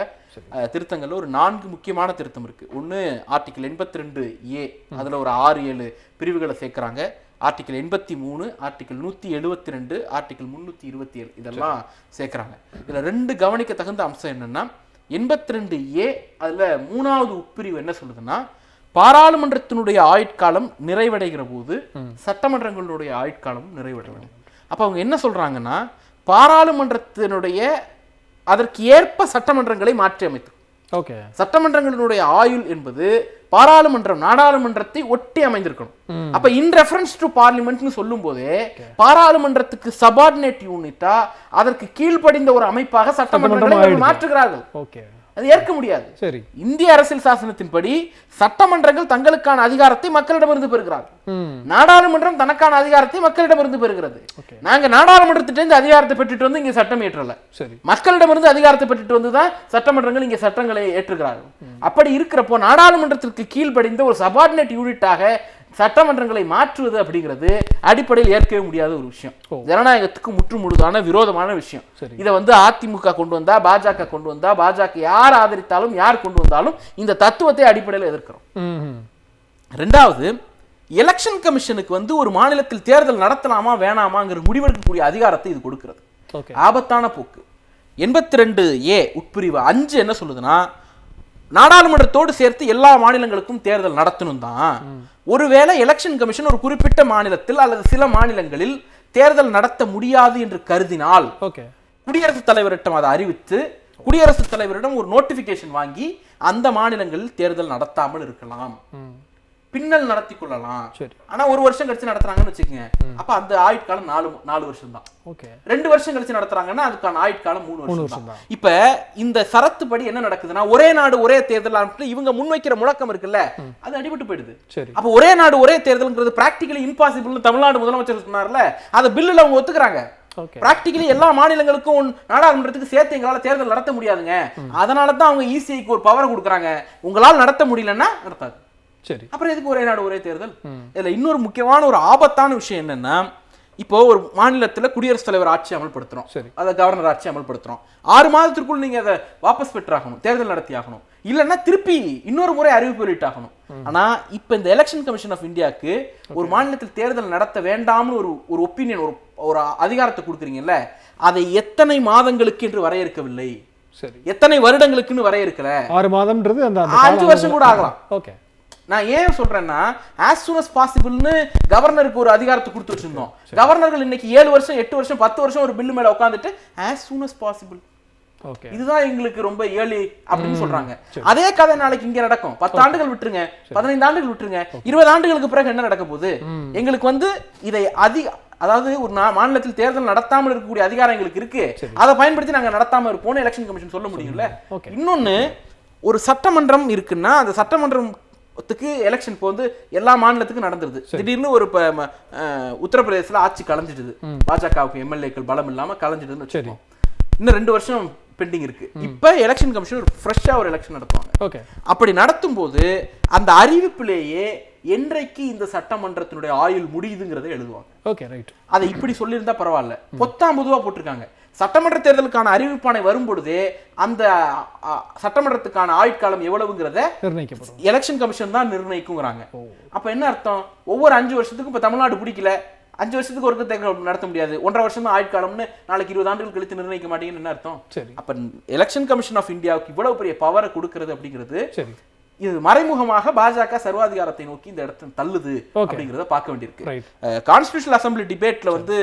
C: திருத்தங்கள்ல ஒரு 4 முக்கியமான திருத்தம் இருக்கு. ஒன்று, ஆர்டிகிள் 82A, அதுல ஒரு 6-7 பிரிவுகளை சேர்க்கிறாங்க. ஆர்டிகிள் 83, ஆர்டிகிள் 172, ஆர்டிகிள் 327 இதெல்லாம் சேர்க்கிறாங்க. இதுல 2 கவனிக்க தகுந்த அம்சம் என்னன்னா, 82A அதுல 3வது உட்பிரிவு என்ன சொல்லுதுன்னா, பாராளுமன்றத்தினுடைய ஆயுட்காலம் நிறைவடைகிற போது சட்டமன்றங்களுடைய ஆயுட்காலம் நிறைவடையும். அப்ப அவங்க என்ன சொல்றாங்கன்னா, பாராளுமன்றத்தினுடைய அதற்கு ஏற்ப சட்டமன்றங்களை மாற்றி அமைத்து.
A: ஓகே,
C: சட்டமன்றங்களினுடைய ஆயுள் என்பது பாராளுமன்றம் நாடாளுமன்றத்தை ஒட்டி அமைந்திருக்கணும். அப்ப இன் ரெஃபரன்ஸ் டு பார்லிமெண்ட்னு சொல்லும் போதே பாராளுமன்றத்துக்கு சபார்டினேட் யூனிட்டா அதற்கு கீழ்ப்படிந்த ஒரு அமைப்பாக சட்டமன்றங்களை மாற்றுகிறார்கள்.
A: ஓகே,
C: அது ஏற்க முடியாது.
A: சரி,
C: இந்திய அரசியல் சாசனத்தின்படி சட்டமன்றங்கள் தங்களுக்கான அதிகாரத்தை மக்களிடமிருந்து பெறுகிறார்கள். நாடாளுமன்றம் தனக்கான அதிகாரத்தை மக்களிடமிருந்து பெறுகிறது. நாங்க நாடாளுமன்றத்திலிருந்து அதிகாரத்தை பெற்றுட்டு வந்து இங்க சட்டம் ஏற்றல, மக்களிடமிருந்து அதிகாரத்தை பெற்றுட்டு வந்துதான் சட்டமன்றங்கள் இங்க சட்டங்களை ஏற்றுகிறார்கள். அப்படி இருக்கிறப்போ நாடாளுமன்றத்திற்கு கீழ்ப்படிந்த ஒரு சபார்டினேட் யூனிட்டாக சட்டமன்றங்களை மாற்றுவது அப்படிங்கிறது அடிப்படையில் ஏற்கவே முடியாத ஒரு விஷயம். ஜனநாயகத்துக்கு முற்றுமுழுதான விரோதமான விஷயம். இதை வந்து அதிமுக கொண்டு வந்தா, பாஜக கொண்டு வந்தா, பாஜக யார் ஆதரித்தாலும் யார் கொண்டு வந்தாலும் இந்த தத்துவத்தை அடிப்படையில் எதிர்க்கிறோம். ரெண்டாவது, எலெக்ஷன் கமிஷனுக்கு வந்து ஒரு மாநிலத்தில் தேர்தல் நடத்தலாமா வேணாமாங்கிற முடிவெடுக்கக்கூடிய அதிகாரத்தை இது கொடுக்கிறது. ஆபத்தான போக்கு. 82A உட்பிரிவு 5 என்ன சொல்லுதுன்னா, நாடாளுமன்றத்தோடு சேர்த்து எல்லா மாநிலங்களுக்கும் தேர்தல் நடத்தணும் தான். ஒருவேளை எலெக்ஷன் கமிஷன் ஒரு குறிப்பிட்ட மாநிலத்தில் அல்லது சில மாநிலங்களில் தேர்தல் நடத்த முடியாது என்று கருதினால் குடியரசுத் தலைவரிடம் அதை அறிவித்து குடியரசுத் தலைவரிடம் ஒரு நோட்டிபிகேஷன் வாங்கி அந்த மாநிலங்களில் தேர்தல் நடத்தாமல் இருக்கலாம், பின்னல் நடத்தி கொள்ளலாம். ஆனா ஒரு வருஷம் கழிச்சு நடத்துறாங்கன்னு வச்சுக்கோங்க, அப்ப அந்த ஆயுட்காலம் 4 வருஷம் தான். 2 வருஷம் கழிச்சு நடத்துறாங்கன்னா அதுக்கான ஆயுட்காலம் 3 வருஷம் தான். இப்ப இந்த சரத்துப்படி என்ன நடக்குதுன்னா, ஒரே நாடு ஒரே தேர்தல் இவங்க முன்வைக்கிற முழக்கம் இருக்குல்ல, அது அடிபட்டு போயிடுது. அப்ப ஒரே நாடு ஒரே தேர்தல்ங்கிறது பிராக்டிகலி இம்பாசிபிள் தமிழ்நாடு முதலமைச்சர் சொன்னார்ல, அதை பில்லுல அவங்க ஒத்துக்கிறாங்க. பிராக்டிகலி எல்லா மாநிலங்களுக்கும் நாடாளுமன்றத்துக்கு சேர்த்து எங்களால தேர்தல் நடத்த முடியாதுங்க, அதனாலதான் அவங்க இசிஐக்கு ஒரு பவர் கொடுக்குறாங்க, உங்களால் நடத்த முடியலன்னா நடத்தாது. சரி, அப்புறம் எதுக்கு ஒரே நாடு ஒரே தேர்தல்? இதுல இன்னொரு முக்கியமான ஒரு ஆபத்தான விஷயம் என்னன்னா, இப்போ ஒரு மாநிலத்துல குடியரசுத் தலைவர் ஆட்சி அமல்படுத்துறோம், அதை கவர்னர் ஆட்சி அமல்படுத்துறோம், 6 மாதத்திற்குள் நீங்க அதை வாபஸ் பெற்றாகணும், தேர்தல் நடத்தி ஆகணும், இல்லைன்னா திருப்பி இன்னொரு முறை அறிவிப்பு வெளியிட்டாகணும். ஆனா இப்ப இந்த எலெக்ஷன் கமிஷன் ஆஃப் இந்தியாவுக்கு ஒரு மாநிலத்தில் தேர்தல் நடத்த வேண்டாம்னு ஒரு ஒப்பீனியன், ஒரு அதிகாரத்தை கொடுக்குறீங்கல்ல, அதை எத்தனை மாதங்களுக்கு என்று வரையறுக்கவில்லை, எத்தனை வருடங்களுக்குன்னு வரையறுக்கல.
A: 6 மாதம்ன்றது அந்த
C: 5 வருஷம் கூட ஆகலாம். ஓகே, நான் ஏன் சொல்றேன்னா, as soon as possibleன்னு கவர்னருக்கு ஒரு அதிகாரத்தை கொடுத்து வச்சிருந்தோம். கவர்னர்கள் இன்னைக்கு 7 வருஷம் 8 வருஷம் 10 வருஷம் ஒரு பில்லு மேல உட்காந்துட்டு as soon as possible, இதுதான் எங்களுக்கு ரொம்ப ஏர்லி அப்படின்னு சொல்றாங்க. அதே கதை நாளைக்கு இங்க நடக்கும். 10 ஆண்டுகள் விட்டுருங்க, 15 ஆண்டுகள் விட்டுருங்க, 20 ஆண்டுகளுக்கு பிறகு என்ன நடக்க போகுது? எங்களுக்கு வந்து இதை அதாவது ஒரு மாநிலத்தில் தேர்தல் நடத்தாமல் இருக்கக்கூடிய அதிகாரம் எங்களுக்கு இருக்கு, அதை பயன்படுத்தி நாங்க நடத்தாம இருப்போம்னு எலெக்ஷன் கமிஷன் சொல்ல முடியும்ல. இன்னொன்னு, ஒரு சட்டமன்றம் இருக்குன்னா அந்த சட்டமன்றம் எலெக்ஷன் இப்போ வந்து எல்லா மாநிலத்துக்கும் நடந்துருது. திடீர்னு ஒரு உத்தரப்பிரதேசத்துல ஆட்சி கலைஞ்சிடுது, பாஜகவுக்கு எம்எல்ஏக்கள் பலம் இல்லாம கலைஞ்சிடுதுன்னு வச்சுக்கோம். இன்னும் 2 வருஷம் பெண்டிங் இருக்கு. இப்ப எலெக்ஷன் கமிஷன் ஒரு ஃப்ரெஷ்ஷா ஒரு எலெக்ஷன் நடத்துவாங்க. அப்படி நடத்தும் போது அந்த அறிவிப்பிலேயே என்றைக்கு இந்த சட்டமன்றத்தினுடைய ஆயுள் முடியுதுங்கிறத எழுதுவாங்க. அதை இப்படி சொல்லியிருந்தா பரவாயில்ல, பொதுவா போட்டிருக்காங்க. சட்டமன்ற தேர்தலுக்கான அறிவிப்பானை வரும் பொழுதே அந்த சட்டமன்றத்துக்கான ஆயுட்காலம் எவ்வளவுங்கிறத எலெக்ஷன் கமிஷன் தான் நிர்ணயிக்குங்கிறாங்க. அப்ப என்ன அர்த்தம்? ஒவ்வொரு 5 வருஷத்துக்கும் இப்ப தமிழ்நாடு பிடிக்கல, 5 வருஷத்துக்கு ஒரு தேர்தல் நடத்த முடியாது, 1.5 வருஷம் தான் ஆயுட்காலம்னு நாளைக்கு 20 ஆண்டுகள் கழித்து நிர்ணயிக்க மாட்டீங்கன்னு என்ன அர்த்தம்? அப்ப எலெக்ஷன் கமிஷன் ஆஃப் இந்தியாவுக்கு இவ்வளவு பெரிய பவரை கொடுக்கிறது அப்படிங்கிறது இது மறைமுகமாக பாஜக சர்வாதிகாரத்தை நோக்கி இந்த இடத்துல தள்ளுது அப்படிங்கிறத பார்க்க வேண்டியிருக்கு. கான்ஸ்டிடியூஷனல் அசம்பிளி டிபேட்ல வந்து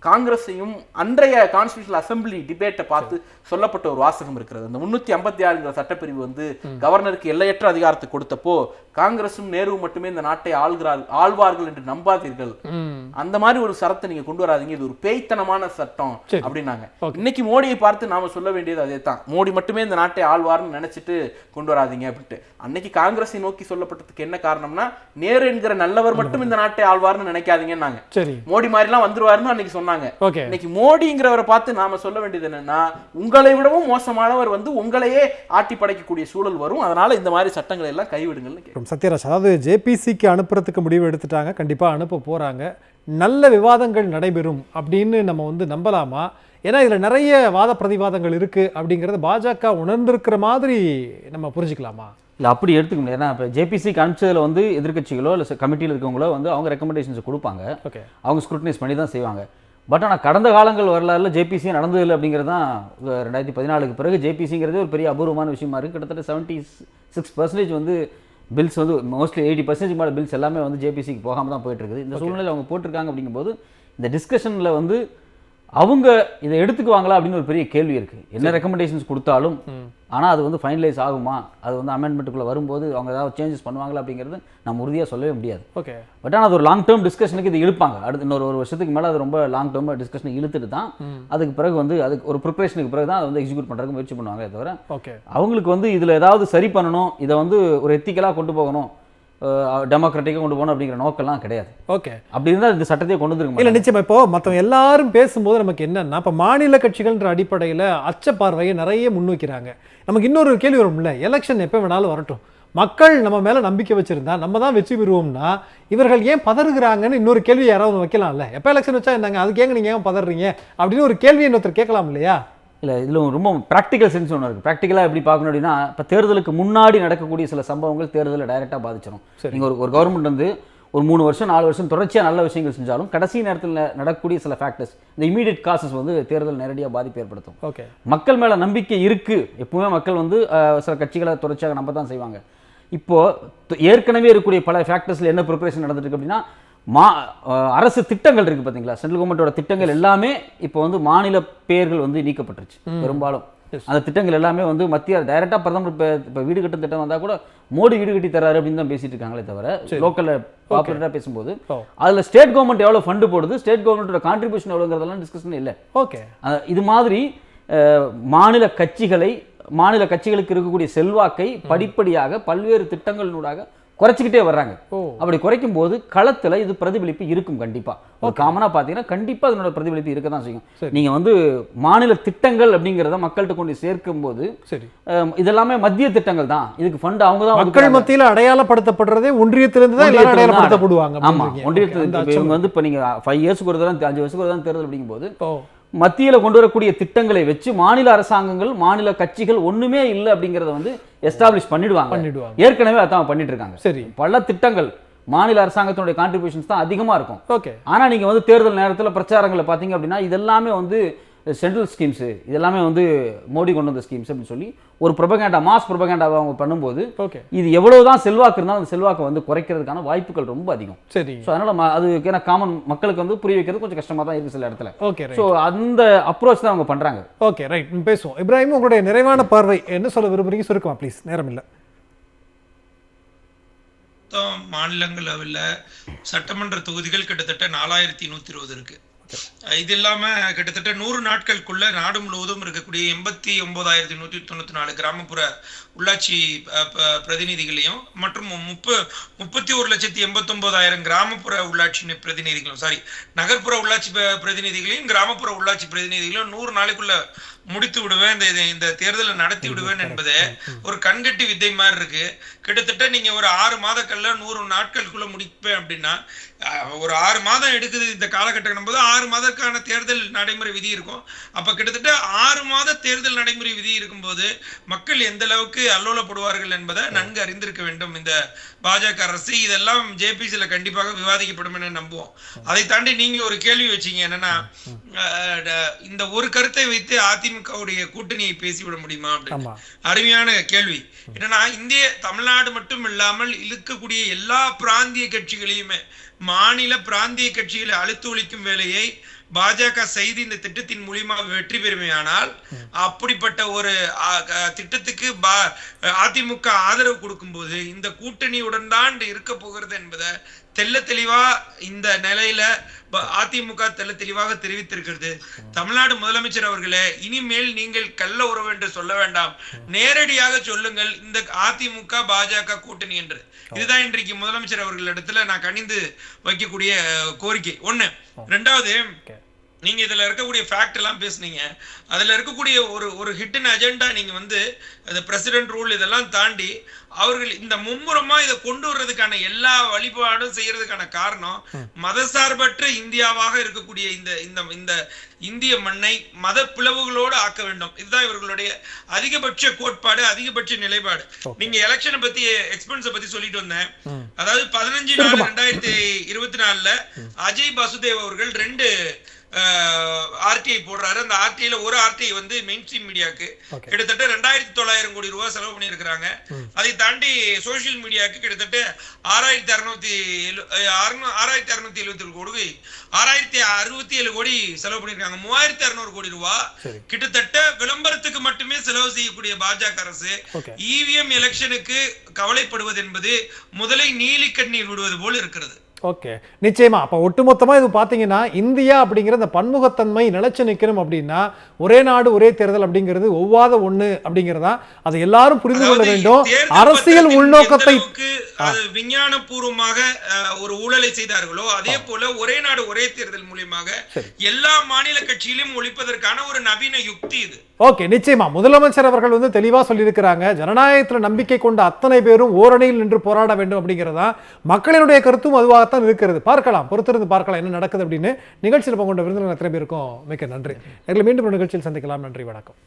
C: காங்கிரஸையும் அன்றைய கான்ஸ்டிடியூஷனல் அசம்பிளி டிபேட்டை பார்த்து சொல்லப்பட்ட ஒரு வாசகம் இருக்கிறது. அந்த 356 சட்டப்பிரிவு வந்து கவர்னருக்கு எல்லையற்ற அதிகாரத்தை கொடுத்தப்போ காங்கிரசும் நேருவும் மட்டுமே இந்த நாட்டை ஆள்வார்கள் என்று நம்பாதீர்கள், அந்த மாதிரி ஒரு சரத்தை நீங்க கொண்டு வராதீங்க, இது ஒரு பேய்த்தனமான சட்டம் அப்படின்னாங்க. இன்னைக்கு மோடியை பார்த்து நாம சொல்ல வேண்டியது அதே தான், மோடி மட்டுமே இந்த நாட்டை ஆள்வார்னு நினைச்சிட்டு கொண்டு வராதீங்க அப்படின்ட்டு. அன்னைக்கு காங்கிரஸை நோக்கி சொல்லப்பட்டதுக்கு என்ன காரணம்னா, நேரு என்கிற நல்லவர் மட்டும் இந்த நாட்டை ஆள்வார்னு நினைக்காதீங்கன்னாங்க. மோடி மாதிரி எல்லாம் வந்துருவாருன்னு அன்னைக்கு சொன்னாங்க. இன்னைக்கு மோடிங்கிறவரை பார்த்து நாம சொல்ல வேண்டியது என்னன்னா, உங்களை விடவும் மோசமானவர் வந்து உங்களையே ஆட்டி படைக்கக்கூடிய சூழல் வரும், அதனால இந்த மாதிரி சட்டங்களை எல்லாம் கைவிடுங்கள்.
A: சத்யராஜ், அதாவது ஜேபிசிக்கு அனுப்புறதுக்கு முடிவு எடுத்துட்டாங்க, கண்டிப்பா அனுப்ப போறாங்க, நல்ல விவாதங்கள் நடைபெறும் அப்படின்னு நம்ம வந்து நம்பலாமா? ஏன்னா இதுல நிறைய வாத பிரதிவாதங்கள் இருக்கு அப்படிங்கறது பாஜக உணர்ந்திருக்கிற மாதிரி நம்ம புரிஞ்சுக்கலாமா?
D: இல்லை அப்படி எடுத்துக்க முடியாது. ஏன்னா இப்போ ஜேபிசிக்கு அனுப்பிச்சதில் வந்து எதிர்கட்சிகளோ இல்லை கமிட்டியில் இருக்கவங்களோ வந்து அவங்க ரெக்கமெண்டேஷன்ஸ் கொடுப்பாங்க, அவங்க ஸ்க்ரூட்டனைஸ் பண்ணி தான் செய்வாங்க. பட் ஆனால் கடந்த காலங்கள் வரலாறுல ஜேபிசி நடந்ததில்லை அப்படிங்கிறது தான் 2014க்கு பிறகு ஜேபிசிங்கிறது ஒரு பெரிய அபூர்வமான விஷயமா இருக்குது. கிட்டத்தட்ட 76% வந்து பில்ஸ் வந்து மோஸ்ட்லி 80% மேலே பில்ஸ் எல்லாமே வந்து ஜேபிசிக்கு போகாமல் தான் போயிட்டு இருக்குது. இந்த சூழ்நிலை அவங்க போட்டிருக்காங்க. அப்படிங்கும்போது இந்த டிஸ்கஷனில் வந்து அவங்க இதை எடுத்துக்குவாங்களா அப்படின்னு ஒரு பெரிய கேள்வி இருக்கு. என்ன ரெக்கமெண்டேஷன்ஸ் கொடுத்தாலும் ஆனா அது வந்து ஃபைனலைஸ் ஆகுமா, அது வந்து அமெண்ட்மெண்ட்டுக்குள்ள வரும்போது அவங்க ஏதாவது சேஞ்சஸ் பண்ணுவாங்களா அப்படிங்கிறது நம்ம உறுதியா சொல்லவே முடியாது.
A: ஓகே,
D: பட் ஆனால் அது ஒரு லாங் டேர்ம் டிஸ்கஷனுக்கு இது இழுப்பாங்க. அடுத்து இன்னொரு ஒரு வருஷத்துக்கு மேலே அது ரொம்ப லாங் டேர்ம் டிஸ்கஷன் இழுத்துட்டு தான் அதுக்கு பிறகு வந்து அதுக்கு ஒரு ப்ரிப்பரேஷனுக்கு பிறகு தான் அதை வந்து எக்ஸிக்யூட் பண்ணுறதுக்கு முயற்சி பண்ணுவாங்க. தவிர
A: ஓகே,
D: அவங்களுக்கு வந்து இதில் ஏதாவது சரி பண்ணணும், இதை வந்து ஒரு எத்திக்கலாக கொண்டு போகணும், டெமோக்ராட்டிக்காக கொண்டு போகணும் அப்படிங்கிற நோக்கெல்லாம் கிடையாது.
A: ஓகே.
D: அப்படி இருந்தால் இந்த சட்டத்தையே கொண்டு வந்துருக்க
A: இல்லை, நிச்சயமா. இப்போ மற்றவங்க எல்லாரும் பேசும்போது நமக்கு என்னன்னா, இப்போ மாநில கட்சிகள்ன்ற அடிப்படையில் அச்சப்பார்வையை நிறைய முன்வைக்கிறாங்க. நமக்கு இன்னொரு கேள்வி வரும்ல, எலெக்ஷன் எப்போ வேணாலும் வரட்டும், மக்கள் நம்ம மேலே நம்பிக்கை வச்சிருந்தா நம்ம தான் வெற்றி பெறுவோம்னா இவர்கள் ஏன் பதறுகிறாங்கன்னு இன்னொரு கேள்வி யாராவது வைக்கலாம்ல. எப்போ எலெக்ஷன் வச்சா என்னங்க, அதுக்கு ஏங்க நீங்கள் ஏன் பதறீங்க அப்படின்னு ஒரு கேள்வி இன்னொருத்தர் கேட்கலாம் இல்லையா?
D: இல்லை, இதில் ரொம்ப ப்ராக்டிக்கல் சென்ஸ் ஒன்று இருக்குது. ப்ராக்டிக்கலாக எப்படி பார்க்கணும் அப்படின்னா, இப்போ தேர்தலுக்கு முன்னாடி நடக்கக்கூடிய சில சம்பவங்கள் தேர்தலில் டைரெக்டாக பாதிச்சிடும். நீங்கள் ஒரு கவர்மெண்ட் வந்து ஒரு 3 வருஷம் 4 வருஷம் தொடர்ச்சியாக நல்ல விஷயங்கள் செஞ்சாலும் கடைசி நேரத்தில் நடக்கக்கூடிய சில ஃபேக்டர்ஸ், இந்த இமீடியட் காசஸ் வந்து தேர்தல் நேரடியாக பாதிப்பு ஏற்படுத்தும்.
A: ஓகே,
D: மக்கள் மேலே நம்பிக்கை இருக்குது. எப்பவுமே மக்கள் வந்து சில கட்சிகளை தொடர்ச்சியாக நம்ப தான் செய்வாங்க. இப்போது ஏற்கனவே இருக்கக்கூடிய பல ஃபேக்டர்ஸில் என்ன ப்ரிப்பரேஷன் நடந்துட்டு இருக்கு அப்படின்னா, அரசு திட்டங்கள் இருக்குது பார்த்தீங்களா, சென்ட்ரல் கவர்மெண்ட்டோட திட்டங்கள் எல்லாமே இப்போ வந்து மாநில பெயர்கள் வந்து நீக்கப்பட்டுருச்சு. பெரும்பாலும் அந்த திட்டங்கள் எல்லாமே வந்து மத்திய டைரெக்டாக பிரதமர் இப்போ வீடு கட்டும் திட்டம் வந்தால் கூட மோடி வீடு கட்டி தராரு அப்படின்னு தான் பேசிட்டு இருக்காங்களே தவிர, லோக்கலில் பாப்புலராக பேசும்போது அதில் ஸ்டேட் கவர்மெண்ட் எவ்வளோ ஃபண்டு போடுது, ஸ்டேட் கவர்மெண்ட்டோட கான்ட்ரிபியூஷன் எவ்வளோங்கிறதெல்லாம் டிஸ்கஷன் இல்லை.
A: ஓகே,
D: இது மாதிரி மாநில கட்சிகளுக்கு இருக்கக்கூடிய செல்வாக்கை படிப்படியாக பல்வேறு திட்டங்களினூடாக குறைச்சிக்கிட்டே வர்றாங்க. அப்படி குறைக்கும் போது களத்துல இது பிரதிபலிப்பு இருக்கும். கண்டிப்பா ஒரு காமனா பாத்தீங்கன்னா கண்டிப்பா அதனோட பிரதிபலிப்பு இருக்க தான் செய்யும். நீங்க வந்து மாநில திட்டங்கள் அப்படிங்கறத மக்கள்கிட்ட கொண்டு சேர்க்கும் போது இதெல்லாமே மத்திய திட்டங்கள் தான், இதுக்கு ஃபண்ட் அவங்க தான்
A: மக்கள் மத்தியில அடையாளப்படுத்தப்படுறதே ஒன்றியத்திலிருந்து தான் எல்லாரும் அடையாளப்படுத்தப்படுவாங்க.
D: ஆமா, ஒன்றியத்தில் இவங்க வந்து இப்ப நீங்க 5 இயர்ஸ்க்கு ஒரு தடவை 5 வருஷத்துக்கு ஒரு தடவை தேர்தல் அப்படிங்கும் போது மத்தியில கொண்டு வரக்கூடிய திட்டங்களை வச்சு மாநில அரசாங்கங்கள் மாநில கட்சிகள் ஒண்ணுமே இல்லை அப்படிங்கறத வந்து எஸ்டாப்ளிஷ் பண்ணிடுவாங்க. ஏற்கனவே அதான் பண்ணிட்டு இருக்காங்க.
A: சரி,
D: பல திட்டங்கள் மாநில அரசாங்கத்தினுடைய கான்ட்ரிபியூஷன்ஸ் தான் அதிகமா இருக்கும்.
A: ஓகே,
D: ஆனா நீங்க வந்து தேர்தல் நேரத்தில் பிரச்சாரங்களை பார்த்தீங்க அப்படின்னா இதெல்லாமே வந்து சென்ட்ரல் ஸ்கீம்ஸ், இதெல்லாமே வந்து மோடி கொண்டு வந்த ஸ்கீம்ஸ் அப்படின்னு சொல்லி ஒரு ப்ரொபகேண்டா, மாஸ் ப்ரொபகேண்டாவை அவங்க பண்ணும்போது இது எவ்வளவுதான் செல்வாக்கு இருந்தாலும் அந்த செல்வாக்கை வந்து குறைக்கிறதுக்கான வாய்ப்புகள் ரொம்ப அதிகம்.
A: சரி,
D: ஸோ அதனால அது ஏன்னா காமன் மக்களுக்கு வந்து புரிய வைக்கிறது கொஞ்சம் கஷ்டமா தான் இருக்கு சில இடத்துல.
A: ஓகே,
D: ஸோ அந்த அப்ரோச் தான் அவங்க பண்றாங்க.
A: ஓகே, ரைட், பேசுவோம். இப்ராஹிம், உங்களுடைய நிறைவான பார்வை என்ன சொல்ல விரும்புறீங்க? சுருக்கமா ப்ளீஸ், நேரம் இல்லை.
E: மாநிலங்களவில் சட்டமன்ற தொகுதிகள் கிட்டத்தட்ட 4120 இருக்கு. இது இல்லாம கிட்டத்தட்ட 100 நாட்களுக்குள்ள நாடு முழுவதும் இருக்கக்கூடிய 89,194 கிராமப்புற உள்ளாட்சி பிரதிநிதிகளையும் மற்றும் 31,89,000 கிராமப்புற உள்ளாட்சி பிரதிநிதிகளும் நகர்ப்புற உள்ளாட்சி பிரதிநிதிகளையும் கிராமப்புற உள்ளாட்சி பிரதிநிதிகளையும் 100 நாளைக்குள்ள முடித்து விடுவேன், இந்த தேர்தலை நடத்தி விடுவேன் என்பது ஒரு கண்கட்டி வித்தை மாதிரி இருக்கு. கிட்டத்தட்ட நீங்க ஒரு 6 மாதங்கள்ல 100 நாட்களுக்குள்ள முடிப்பேன் அப்படின்னா ஒரு 6 மாதம் எடுக்குது இந்த காலகட்டம் போது 6 மாதத்துக்கான தேர்தல் நடைமுறை விதி இருக்கும். அப்ப கிட்டத்தட்ட 6 மாத தேர்தல் நடைமுறை விதி இருக்கும்போது மக்கள் எந்த அளவுக்கு அல்லோலப்படுவார்கள் என்பதை நன்கு அறிந்திருக்க வேண்டும் இந்த பாஜக அரசு. இதெல்லாம் ஜேபிசில கண்டிப்பாக விவாதிக்கப்படும் என நம்புவோம். அதை தாண்டி நீங்க ஒரு கேள்வி வச்சீங்க, என்னன்னா இந்த ஒரு கருத்தை வைத்து அதிமுகவுடைய கூட்டணியை பேசிவிட முடியுமா அப்படின்னு. அருமையான கேள்வி. என்னன்னா தமிழ்நாடு மட்டும் இல்லாமல் இருக்கக்கூடிய எல்லா பிராந்திய கட்சிகளையுமே மாநில பிராந்திய கட்சிகளை அழுத்து ஒழிக்கும் வேலையை பாஜக செய்து இந்த திட்டத்தின் மூலியமாக வெற்றி பெறுமையானால் அப்படிப்பட்ட ஒரு திட்டத்துக்கு அதிமுக ஆதரவு கொடுக்கும் போது இந்த கூட்டணியுடன் தான் இருக்க போகிறது என்பதை தெல்ல தெளிவா இந்த நிலையில அதிமுக தெல்ல தெளிவாக தெரிவித்திருக்கிறது. தமிழ்நாடு முதலமைச்சர் அவர்களே, இனிமேல் நீங்கள் கள்ள உறவு என்று சொல்ல வேண்டாம், நேரடியாக சொல்லுங்கள் இந்த அதிமுக பாஜக கூட்டணி என்று. இதுதான் இன்றைக்கு முதலமைச்சர் அவர்களிடத்துல நான் கணிந்து வைக்கக்கூடிய கோரிக்கை. ஒண்ணு. ரெண்டாவது, நீங்க இதுல இருக்கக்கூடிய ஃபேக்ட் எல்லாம் பேசுனீங்க. அதுல இருக்கக்கூடிய ஒரு ஹிடன் அஜெண்டா நீங்க வந்து பிரசிடென்ட் ரூல் இதெல்லாம் தாண்டி அவர்கள் இந்த மும்முரமா இதை கொண்டு வர்றதுக்கான எல்லா வழிபாடும் செய்யறதுக்கான காரணம் மதசார்பற்ற இந்தியாவாக இருக்கக்கூடிய இந்த இந்திய மண்ணை மத பிளவுகளோடு ஆக்க வேண்டும். இதுதான் இவர்களுடைய அதிகபட்ச கோட்பாடு, அதிகபட்ச நிலைப்பாடு. நீங்க எலெக்ஷனை பத்தி எக்ஸ்பென்ஸை பத்தி சொல்லிட்டு வந்தேன். அதாவது 15/4/2024 அஜய் பாசுதேவ் அவர்கள் 2 ஆர்டிஐ போடுறாரு. அந்த ஆர்டிஐல ஒரு ஆர்டிஐ வந்து மெயின் ஸ்ட்ரீம் மீடியாவுக்கு கிட்டத்தட்ட 2900 கோடி ரூபாய் செலவு பண்ணியிருக்கிறாங்க. அதை தாண்டி சோசியல் மீடியாவுக்கு கிட்டத்தட்ட 6677 கோடி 6067 கோடி செலவு பண்ணியிருக்காங்க. 3600 கோடி ரூபாய் கிட்டத்தட்ட விளம்பரத்துக்கு மட்டுமே செலவு செய்யக்கூடிய பாஜக அரசு இவிஎம் எலெக்ஷனுக்கு கவலைப்படுவது என்பது முதலை நீலி கண்ணீர் விடுவது போல் இருக்கிறது.
A: ஓகே, நிச்சயமா. அப்போ ஒட்டுமொத்தமாக இது பார்த்தீங்கன்னா இந்தியா அப்படிங்கிற இந்த பன்முகத்தன்மை நிலைச்சு நிற்கணும் அப்படின்னா ஒரே நாடு ஒரே தேர்தல் அப்படிங்கிறது ஒவ்வாத ஒண்ணு அப்படிங்கிறதா அதை எல்லாரும் புரிந்து கொள்ள வேண்டும். அரசியல் உள்நோக்கத்தை
E: விஞ்ஞான பூர்வமாக ஒரு ஊழலை செய்தார்களோ அதே போல ஒரே நாடு ஒரே தேர்தல் மூலமாக எல்லா மாநில கட்சியிலும் ஒழிப்பதற்கான ஒரு நவீன யுக்தி இது.
A: ஓகே, நிச்சயமா. முதலமைச்சர் அவர்கள் வந்து தெளிவா சொல்லியிருக்கிறாங்க, ஜனநாயகத்தில் நம்பிக்கை கொண்ட அத்தனை பேரும் ஓரணியில் நின்று போராட வேண்டும் அப்படிங்கிறதா மக்களினுடைய கருத்தும் அதுவாகத்தான் இருக்கிறது. பார்க்கலாம், பொறுத்திருந்து பார்க்கலாம் என்ன நடக்குது அப்படின்னு. நிகழ்ச்சியில் பங்கு கொண்ட விருந்தினர் அத்தனை பேருக்கும் மிக்க நன்றி. மீண்டும் ஒரு நிகழ்ச்சியில் சந்திக்கலாம். நன்றி, வணக்கம்.